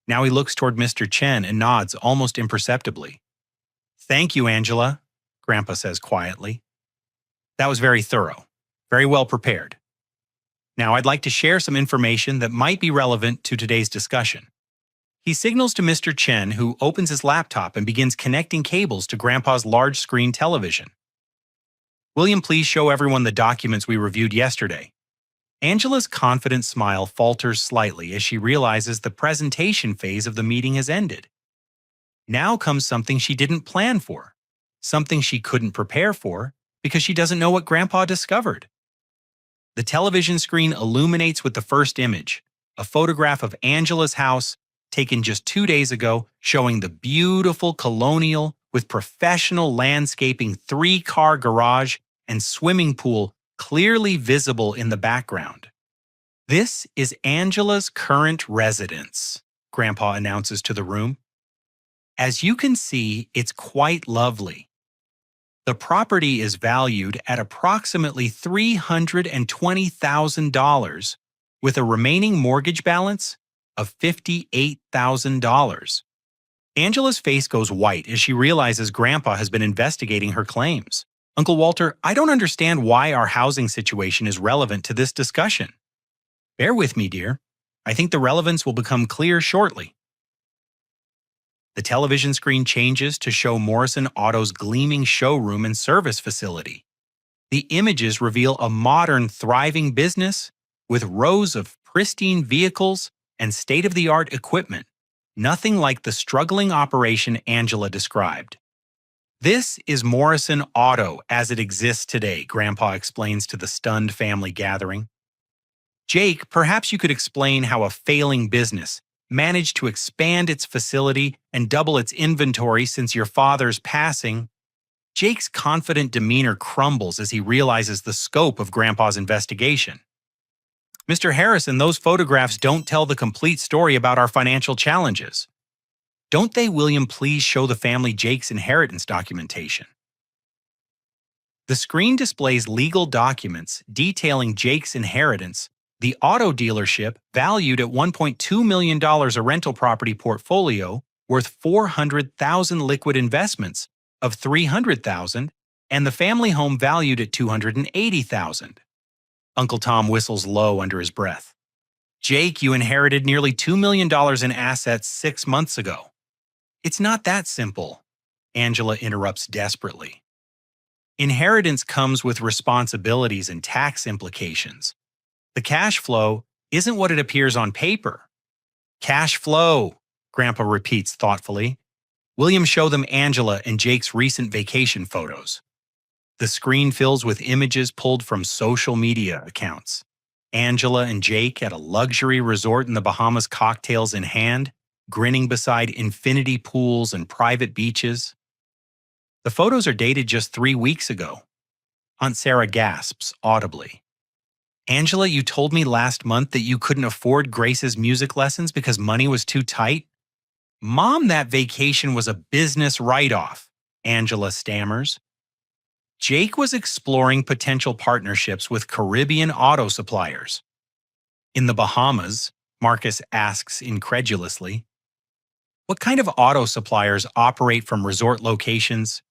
Now he looks toward Mr. Chen and nods almost imperceptibly. Thank you, Angela, Grandpa says quietly. That was very thorough, very well prepared. Now I'd like to share some information that might be relevant to today's discussion. He signals to Mr. Chen, who opens his laptop and begins connecting cables to Grandpa's large-screen television. William, please show everyone the documents we reviewed yesterday. Angela's confident smile falters slightly as she realizes the presentation phase of the meeting has ended. Now comes something she didn't plan for, something she couldn't prepare for because she doesn't know what Grandpa discovered. The television screen illuminates with the first image, a photograph of Angela's house taken just 2 days ago, showing the beautiful colonial with professional landscaping 3-car garage and swimming pool clearly visible in the background. "This is Angela's current residence," Grandpa announces to the room. "As you can see, it's quite lovely. The property is valued at approximately $320,000 with a remaining mortgage balance of $58,000. Angela's face goes white as she realizes Grandpa has been investigating her claims. "Uncle Walter, I don't understand why our housing situation is relevant to this discussion." "Bear with me, dear. I think the relevance will become clear shortly." The television screen changes to show Morrison Auto's gleaming showroom and service facility. The images reveal a modern, thriving business with rows of pristine vehicles and state-of-the-art equipment, nothing like the struggling operation Angela described. "This is Morrison Auto as it exists today," Grandpa explains to the stunned family gathering. "Jake, perhaps you could explain how a failing business managed to expand its facility and double its inventory since your father's passing." Jake's confident demeanor crumbles as he realizes the scope of Grandpa's investigation. "Mr. Harrison, those photographs don't tell the complete story about our financial challenges. Don't they, William, please show the family Jake's inheritance documentation?" The screen displays legal documents detailing Jake's inheritance. The auto dealership, valued at $1.2 million, a rental property portfolio worth $400,000, liquid investments of $300,000, and the family home valued at $280,000. Uncle Tom whistles low under his breath. "Jake, you inherited nearly $2 million in assets 6 months ago." "It's not that simple," Angela interrupts desperately. "Inheritance comes with responsibilities and tax implications. The cash flow isn't what it appears on paper." "Cash flow," Grandpa repeats thoughtfully. "William, show them Angela and Jake's recent vacation photos." The screen fills with images pulled from social media accounts. Angela and Jake at a luxury resort in the Bahamas, cocktails in hand, grinning beside infinity pools and private beaches. The photos are dated just 3 weeks ago. Aunt Sarah gasps audibly. "Angela, you told me last month that you couldn't afford Grace's music lessons because money was too tight." "Mom, that vacation was a business write-off," Angela stammers. "Jake was exploring potential partnerships with Caribbean auto suppliers." "In the Bahamas?" Marcus asks incredulously. "What kind of auto suppliers operate from resort locations?"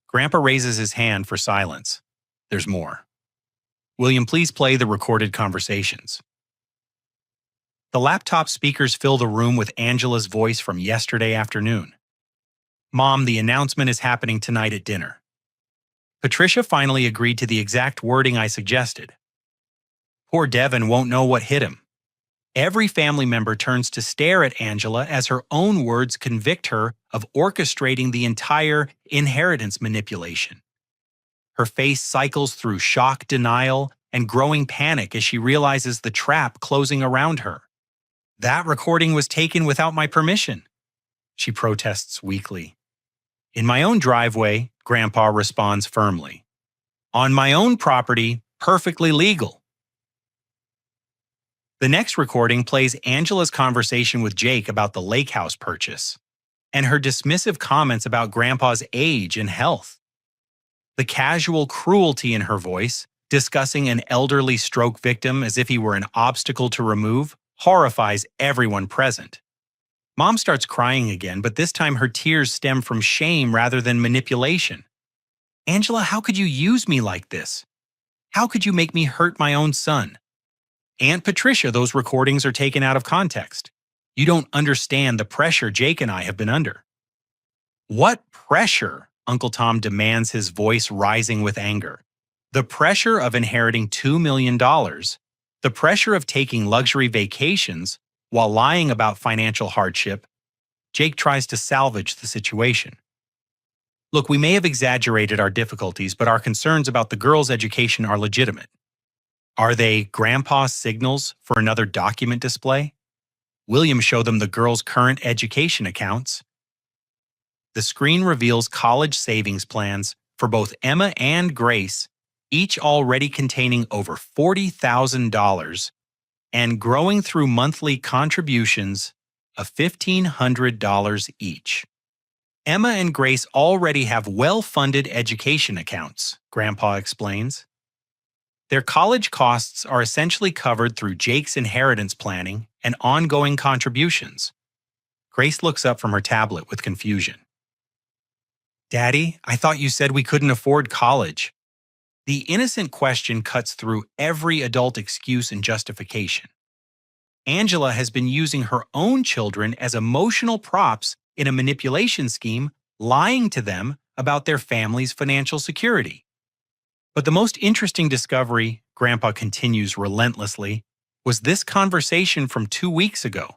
Grandpa raises his hand for silence. There's more. "William, please play the recorded conversations." The laptop speakers fill the room with Angela's voice from yesterday afternoon. "Mom, the announcement is happening tonight at dinner. Patricia finally agreed to the exact wording I suggested. Poor Devin won't know what hit him." Every family member turns to stare at Angela as her own words convict her of orchestrating the entire inheritance manipulation. Her face cycles through shock, denial, and growing panic as she realizes the trap closing around her. "That recording was taken without my permission," she protests weakly. "In my own driveway," Grandpa responds firmly. "On my own property, perfectly legal." The next recording plays Angela's conversation with Jake about the lake house purchase and her dismissive comments about Grandpa's age and health. The casual cruelty in her voice, discussing an elderly stroke victim as if he were an obstacle to remove, horrifies everyone present. Mom starts crying again, but this time her tears stem from shame rather than manipulation. "Angela, how could you use me like this? How could you make me hurt my own son?" "Aunt Patricia, those recordings are taken out of context. You don't understand the pressure Jake and I have been under." "What pressure?" Uncle Tom demands, his voice rising with anger. "The pressure of inheriting $2 million The pressure of taking luxury vacations while lying about financial hardship, Jake tries to salvage the situation. Look, we may have exaggerated our difficulties, but our concerns about the girls' education are legitimate. Are they Grandpa's signals for another document display? William showed them the girls' current education accounts. The screen reveals college savings plans for both Emma and Grace, each already containing over $40,000 and growing through monthly contributions of $1,500 each. Emma and Grace already have well-funded education accounts, Grandpa explains. Their college costs are essentially covered through Jake's inheritance planning and ongoing contributions. Grace looks up from her tablet with confusion. Daddy, I thought you said we couldn't afford college. The innocent question cuts through every adult excuse and justification. Angela has been using her own children as emotional props in a manipulation scheme, lying to them about their family's financial security. But the most interesting discovery, Grandpa continues relentlessly, was this conversation from 2 weeks ago.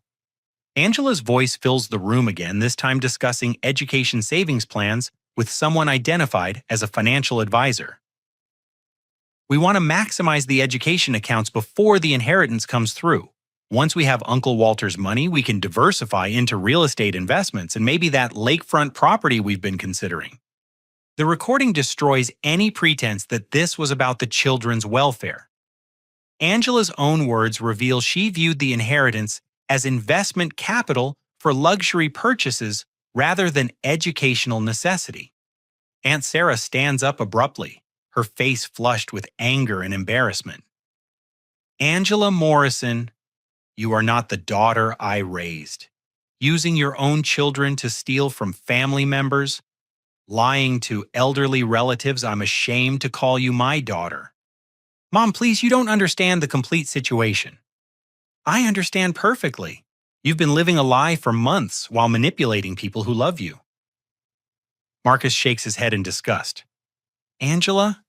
Angela's voice fills the room again, this time discussing education savings plans with someone identified as a financial advisor. We want to maximize the education accounts before the inheritance comes through. Once we have Uncle Walter's money, we can diversify into real estate investments and maybe that lakefront property we've been considering. The recording destroys any pretense that this was about the children's welfare. Angela's own words reveal she viewed the inheritance as investment capital for luxury purchases rather than educational necessity. Aunt Sarah stands up abruptly, her face flushed with anger and embarrassment. Angela Morrison, you are not the daughter I raised. Using your own children to steal from family members, lying to elderly relatives, I'm ashamed to call you my daughter. Mom, please, you don't understand the complete situation. I understand perfectly. You've been living a lie for months while manipulating people who love you. Marcus shakes his head in disgust. Angela?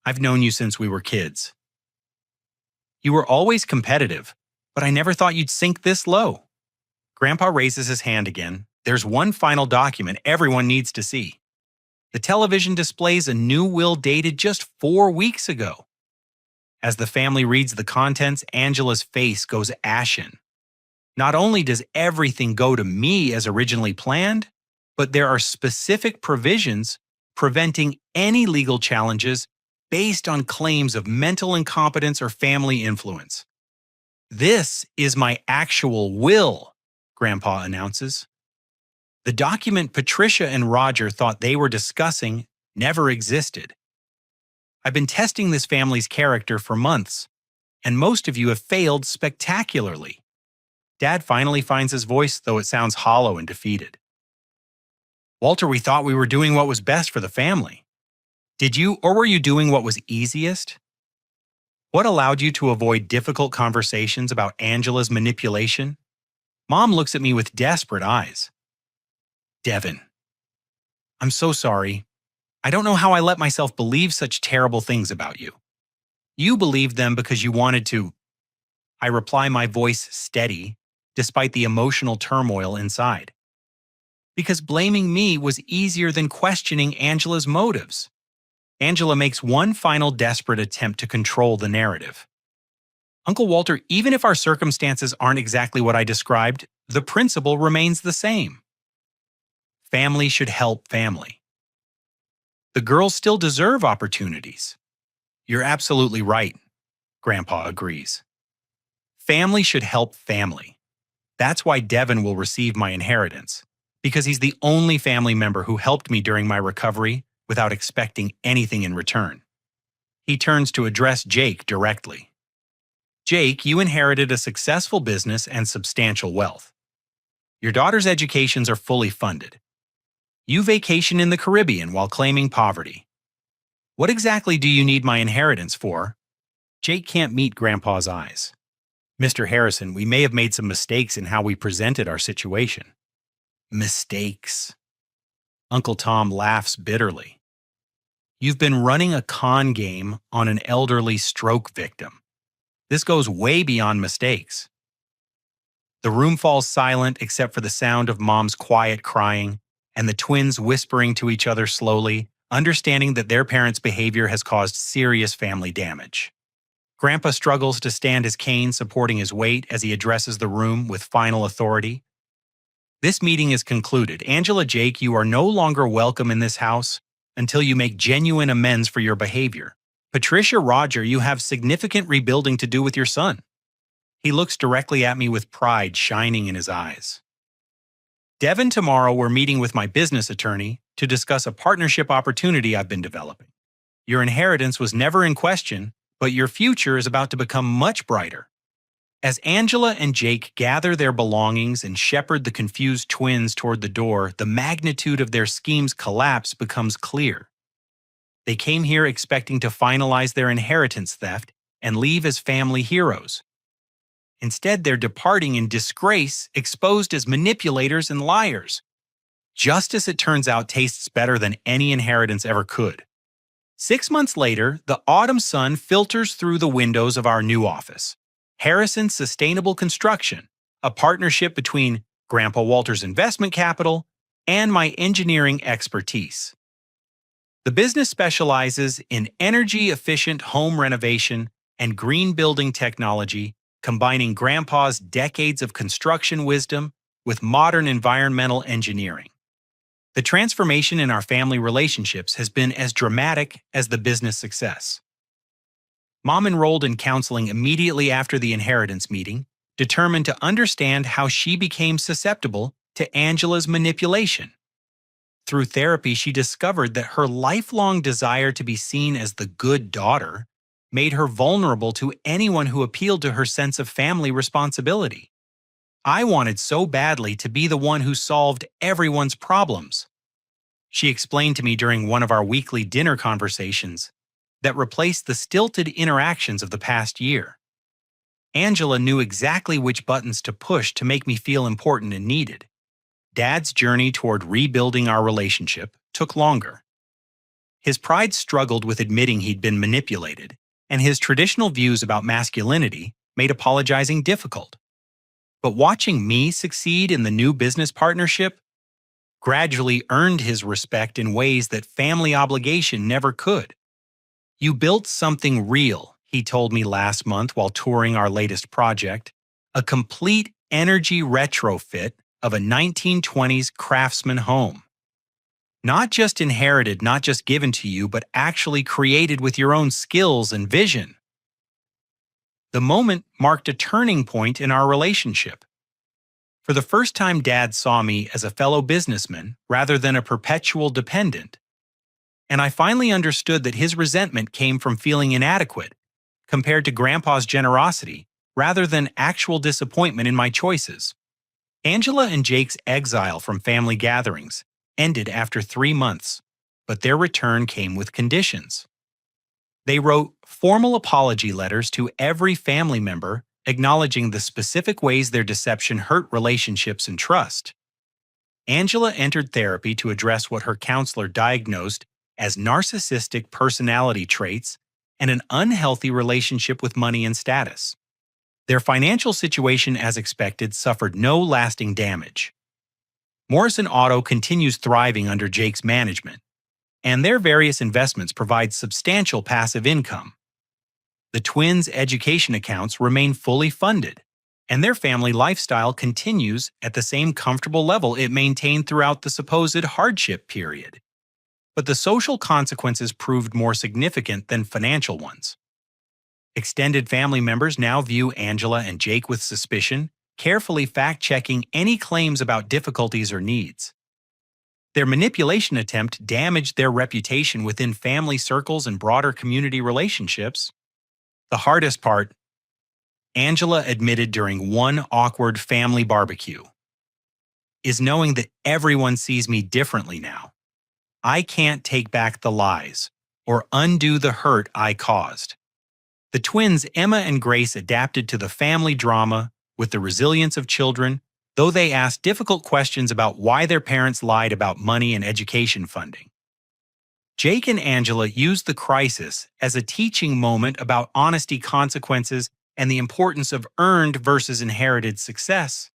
I've known you since we were kids. You were always competitive, but I never thought you'd sink this low. Grandpa raises his hand again. There's one final document everyone needs to see. The television displays a new will dated just 4 weeks ago. As the family reads the contents, Angela's face goes ashen. Not only does everything go to me as originally planned, but there are specific provisions preventing any legal challenges based on claims of mental incompetence or family influence. This is my actual will, Grandpa announces. The document Patricia and Roger thought they were discussing never existed. I've been testing this family's character for months, and most of you have failed spectacularly. Dad finally finds his voice, though it sounds hollow and defeated. Walter, we thought we were doing what was best for the family. Did you, or were you doing what was easiest? What allowed you to avoid difficult conversations about Angela's manipulation? Mom looks at me with desperate eyes. Devin, I'm so sorry. I don't know how I let myself believe such terrible things about you. You believed them because you wanted to. I reply, my voice steady, despite the emotional turmoil inside. Because blaming me was easier than questioning Angela's motives. Angela makes one final desperate attempt to control the narrative. Uncle Walter, even if our circumstances aren't exactly what I described, the principle remains the same. Family should help family. The girls still deserve opportunities. You're absolutely right, Grandpa agrees. Family should help family. That's why Devin will receive my inheritance, because he's the only family member who helped me during my recovery without expecting anything in return. He turns to address Jake directly. Jake, you inherited a successful business and substantial wealth. Your daughter's educations are fully funded. You vacation in the Caribbean while claiming poverty. What exactly do you need my inheritance for? Jake can't meet Grandpa's eyes. Mr. Harrison, we may have made some mistakes in how we presented our situation. Mistakes. Uncle Tom laughs bitterly. You've been running a con game on an elderly stroke victim. This goes way beyond mistakes. The room falls silent except for the sound of Mom's quiet crying and the twins whispering to each other slowly, understanding that their parents' behavior has caused serious family damage. Grandpa struggles to stand his cane, supporting his weight as he addresses the room with final authority. This meeting is concluded. Angela, Jake, you are no longer welcome in this house until you make genuine amends for your behavior. Patricia, Roger, you have significant rebuilding to do with your son. He looks directly at me with pride shining in his eyes. Devin, tomorrow we're meeting with my business attorney to discuss a partnership opportunity I've been developing. Your inheritance was never in question, but your future is about to become much brighter. As Angela and Jake gather their belongings and shepherd the confused twins toward the door, the magnitude of their scheme's collapse becomes clear. They came here expecting to finalize their inheritance theft and leave as family heroes. Instead, they're departing in disgrace, exposed as manipulators and liars. Justice, it turns out, tastes better than any inheritance ever could. 6 months later, the autumn sun filters through the windows of our new office. Harrison Sustainable Construction, a partnership between Grandpa Walter's investment capital and my engineering expertise. The business specializes in energy-efficient home renovation and green building technology, combining Grandpa's decades of construction wisdom with modern environmental engineering. The transformation in our family relationships has been as dramatic as the business success. Mom enrolled in counseling immediately after the inheritance meeting, determined to understand how she became susceptible to Angela's manipulation. Through therapy, she discovered that her lifelong desire to be seen as the good daughter made her vulnerable to anyone who appealed to her sense of family responsibility. I wanted so badly to be the one who solved everyone's problems. She explained to me during one of our weekly dinner conversations that replaced the stilted interactions of the past year. Angela knew exactly which buttons to push to make me feel important and needed. Dad's journey toward rebuilding our relationship took longer. His pride struggled with admitting he'd been manipulated, and his traditional views about masculinity made apologizing difficult. But watching me succeed in the new business partnership gradually earned his respect in ways that family obligation never could. You built something real, he told me last month while touring our latest project, a complete energy retrofit of a 1920s craftsman home. Not just inherited, not just given to you, but actually created with your own skills and vision. The moment marked a turning point in our relationship. For the first time, Dad saw me as a fellow businessman rather than a perpetual dependent. And I finally understood that his resentment came from feeling inadequate compared to Grandpa's generosity rather than actual disappointment in my choices. Angela and Jake's exile from family gatherings ended after 3 months, but their return came with conditions. They wrote formal apology letters to every family member acknowledging the specific ways their deception hurt relationships and trust. Angela entered therapy to address what her counselor diagnosed as narcissistic personality traits and an unhealthy relationship with money and status. Their financial situation, as expected, suffered no lasting damage. Morrison Auto continues thriving under Jake's management, and their various investments provide substantial passive income. The twins' education accounts remain fully funded, and their family lifestyle continues at the same comfortable level it maintained throughout the supposed hardship period. But the social consequences proved more significant than financial ones. Extended family members now view Angela and Jake with suspicion, carefully fact-checking any claims about difficulties or needs. Their manipulation attempt damaged their reputation within family circles and broader community relationships. The hardest part, Angela admitted during one awkward family barbecue, is knowing that everyone sees me differently now. I can't take back the lies or undo the hurt I caused. The twins Emma and Grace adapted to the family drama with the resilience of children, though they asked difficult questions about why their parents lied about money and education funding. Jake and Angela used the crisis as a teaching moment about honesty, consequences, and the importance of earned versus inherited success.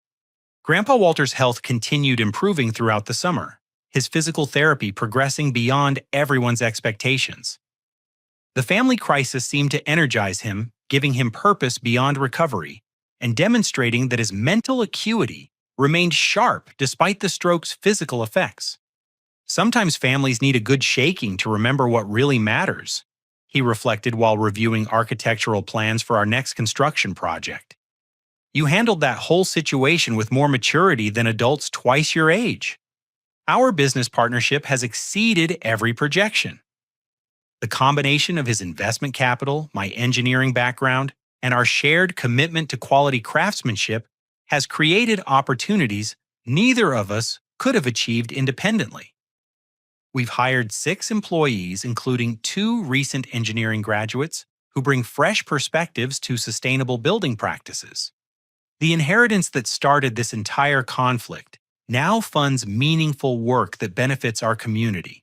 Grandpa Walter's health continued improving throughout the summer, his physical therapy progressing beyond everyone's expectations. The family crisis seemed to energize him, giving him purpose beyond recovery, and demonstrating that his mental acuity remained sharp despite the stroke's physical effects. Sometimes families need a good shaking to remember what really matters, he reflected while reviewing architectural plans for our next construction project. You handled that whole situation with more maturity than adults twice your age. Our business partnership has exceeded every projection. The combination of his investment capital, my engineering background, and our shared commitment to quality craftsmanship has created opportunities neither of us could have achieved independently. We've hired 6 employees, including 2 recent engineering graduates, who bring fresh perspectives to sustainable building practices. The inheritance that started this entire conflict now funds meaningful work that benefits our community.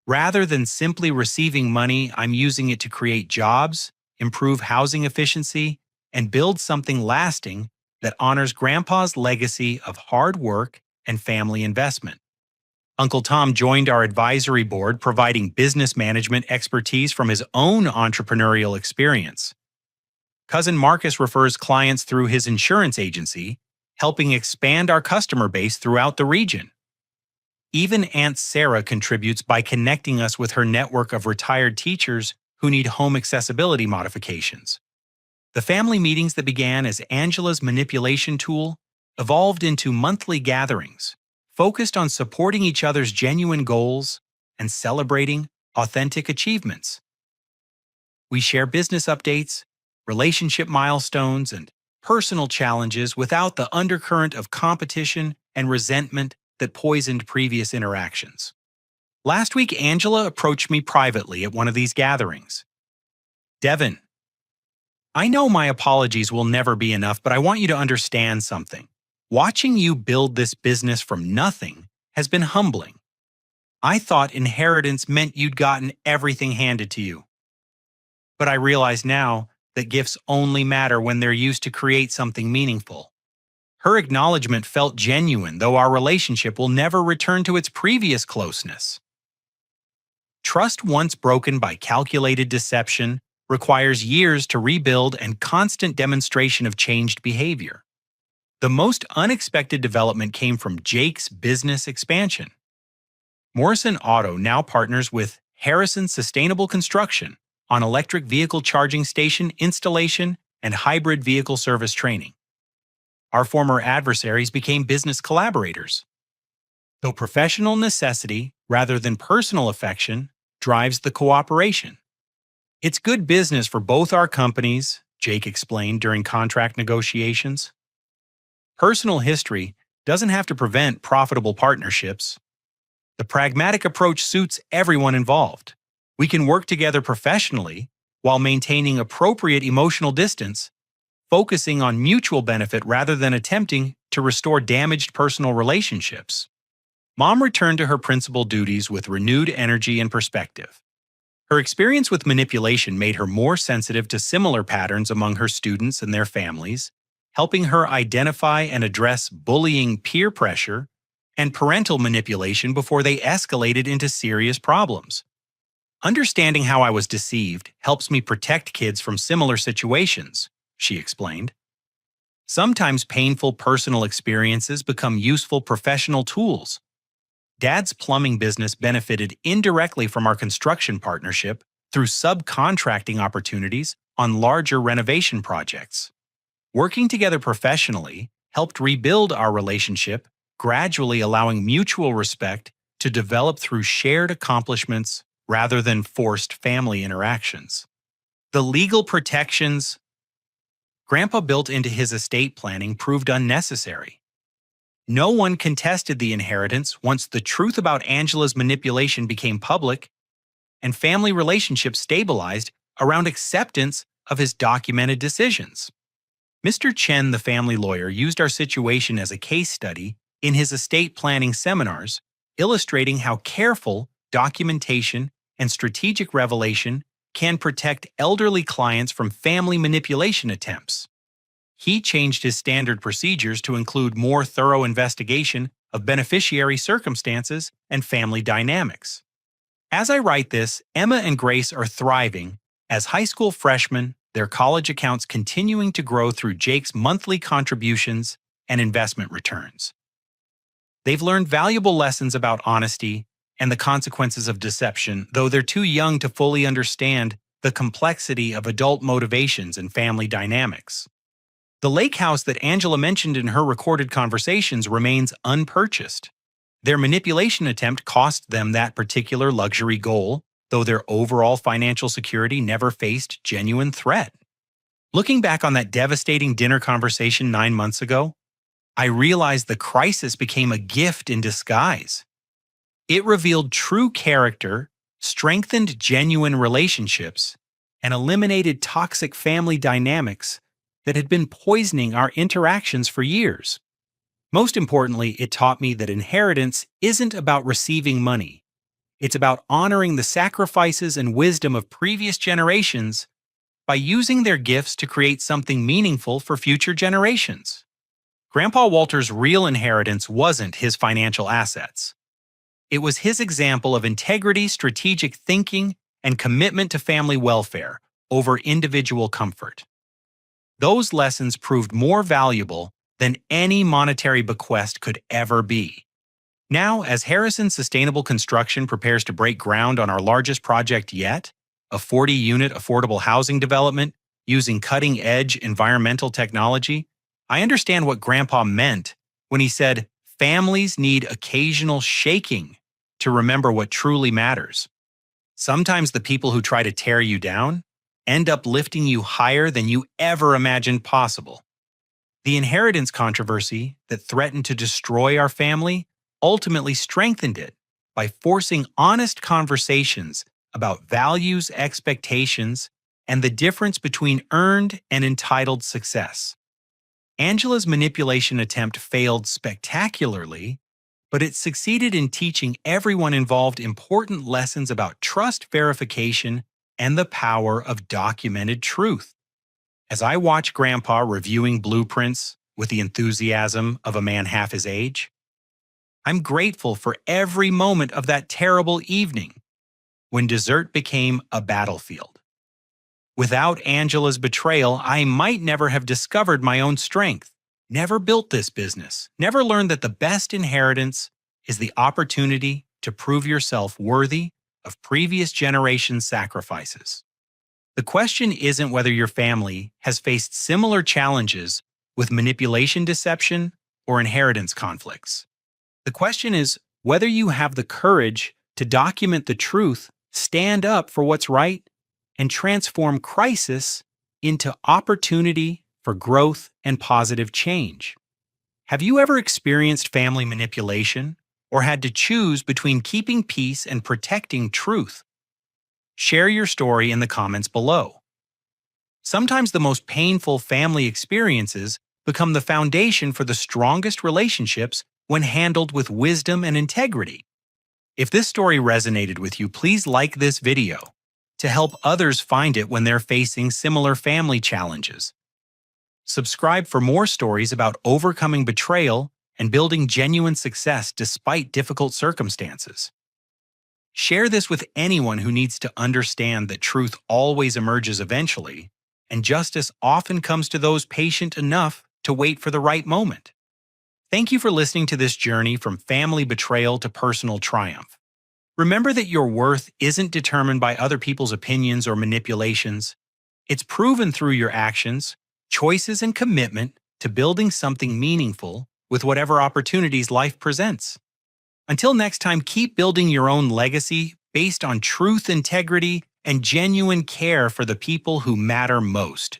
Rather than simply receiving money, I'm using it to create jobs, improve housing efficiency, and build something lasting that honors Grandpa's legacy of hard work and family investment. Uncle Tom joined our advisory board, providing business management expertise from his own entrepreneurial experience. Cousin Marcus refers clients through his insurance agency, helping expand our customer base throughout the region. Even Aunt Sarah contributes by connecting us with her network of retired teachers who need home accessibility modifications. The family meetings that began as Angela's manipulation tool evolved into monthly gatherings, focused on supporting each other's genuine goals and celebrating authentic achievements. We share business updates, relationship milestones, and personal challenges without the undercurrent of competition and resentment that poisoned previous interactions. Last week, Angela approached me privately at one of these gatherings. "Devin, I know my apologies will never be enough, but I want you to understand something. Watching you build this business from nothing has been humbling. I thought inheritance meant you'd gotten everything handed to you. But I realize now that gifts only matter when they're used to create something meaningful." Her acknowledgement felt genuine, though our relationship will never return to its previous closeness. Trust once broken by calculated deception requires years to rebuild and constant demonstration of changed behavior. The most unexpected development came from Jake's business expansion. Morrison Auto now partners with Harrison Sustainable Construction on electric vehicle charging station installation and hybrid vehicle service training. Our former adversaries became business collaborators. Though professional necessity, rather than personal affection, drives the cooperation. It's good business for both our companies, Jake explained during contract negotiations. Personal history doesn't have to prevent profitable partnerships. The pragmatic approach suits everyone involved. We can work together professionally while maintaining appropriate emotional distance, focusing on mutual benefit rather than attempting to restore damaged personal relationships. Mom returned to her principal duties with renewed energy and perspective. Her experience with manipulation made her more sensitive to similar patterns among her students and their families, helping her identify and address bullying, peer pressure, and parental manipulation before they escalated into serious problems. Understanding how I was deceived helps me protect kids from similar situations, she explained. Sometimes painful personal experiences become useful professional tools. Dad's plumbing business benefited indirectly from our construction partnership through subcontracting opportunities on larger renovation projects. Working together professionally helped rebuild our relationship, gradually allowing mutual respect to develop through shared accomplishments rather than forced family interactions. The legal protections Grandpa built into his estate planning proved unnecessary. No one contested the inheritance once the truth about Angela's manipulation became public, and family relationships stabilized around acceptance of his documented decisions. Mr. Chen, the family lawyer, used our situation as a case study in his estate planning seminars, illustrating how careful documentation and strategic revelation can protect elderly clients from family manipulation attempts. He changed his standard procedures to include more thorough investigation of beneficiary circumstances and family dynamics. As I write this, Emma and Grace are thriving as high school freshmen, their college accounts continuing to grow through Jake's monthly contributions and investment returns. They've learned valuable lessons about honesty and the consequences of deception, though they're too young to fully understand the complexity of adult motivations and family dynamics. The lake house that Angela mentioned in her recorded conversations remains unpurchased. Their manipulation attempt cost them that particular luxury goal, though their overall financial security never faced genuine threat. Looking back on that devastating dinner conversation 9 months ago, I realized the crisis became a gift in disguise. It revealed true character, strengthened genuine relationships, and eliminated toxic family dynamics that had been poisoning our interactions for years. Most importantly, it taught me that inheritance isn't about receiving money. It's about honoring the sacrifices and wisdom of previous generations by using their gifts to create something meaningful for future generations. Grandpa Walter's real inheritance wasn't his financial assets. It was his example of integrity, strategic thinking, and commitment to family welfare over individual comfort. Those lessons proved more valuable than any monetary bequest could ever be. Now, as Harrison Sustainable Construction prepares to break ground on our largest project yet, a 40-unit affordable housing development using cutting-edge environmental technology, I understand what Grandpa meant when he said families need occasional shaking to remember what truly matters. Sometimes the people who try to tear you down end up lifting you higher than you ever imagined possible. The inheritance controversy that threatened to destroy our family ultimately strengthened it by forcing honest conversations about values, expectations, and the difference between earned and entitled success. Angela's manipulation attempt failed spectacularly, but it succeeded in teaching everyone involved important lessons about trust verification and the power of documented truth. As I watch Grandpa reviewing blueprints with the enthusiasm of a man half his age, I'm grateful for every moment of that terrible evening when dessert became a battlefield. Without Angela's betrayal, I might never have discovered my own strength, never built this business, never learned that the best inheritance is the opportunity to prove yourself worthy of previous generations' sacrifices. The question isn't whether your family has faced similar challenges with manipulation deception or inheritance conflicts. The question is whether you have the courage to document the truth, stand up for what's right, and transform crisis into opportunity for growth and positive change. Have you ever experienced family manipulation or had to choose between keeping peace and protecting truth? Share your story in the comments below. Sometimes the most painful family experiences become the foundation for the strongest relationships when handled with wisdom and integrity. If this story resonated with you, please like this video to help others find it when they're facing similar family challenges. Subscribe for more stories about overcoming betrayal and building genuine success despite difficult circumstances. Share this with anyone who needs to understand that truth always emerges eventually, and justice often comes to those patient enough to wait for the right moment. Thank you for listening to this journey from family betrayal to personal triumph. Remember that your worth isn't determined by other people's opinions or manipulations. It's proven through your actions, choices, and commitment to building something meaningful with whatever opportunities life presents. Until next time, keep building your own legacy based on truth, integrity, and genuine care for the people who matter most.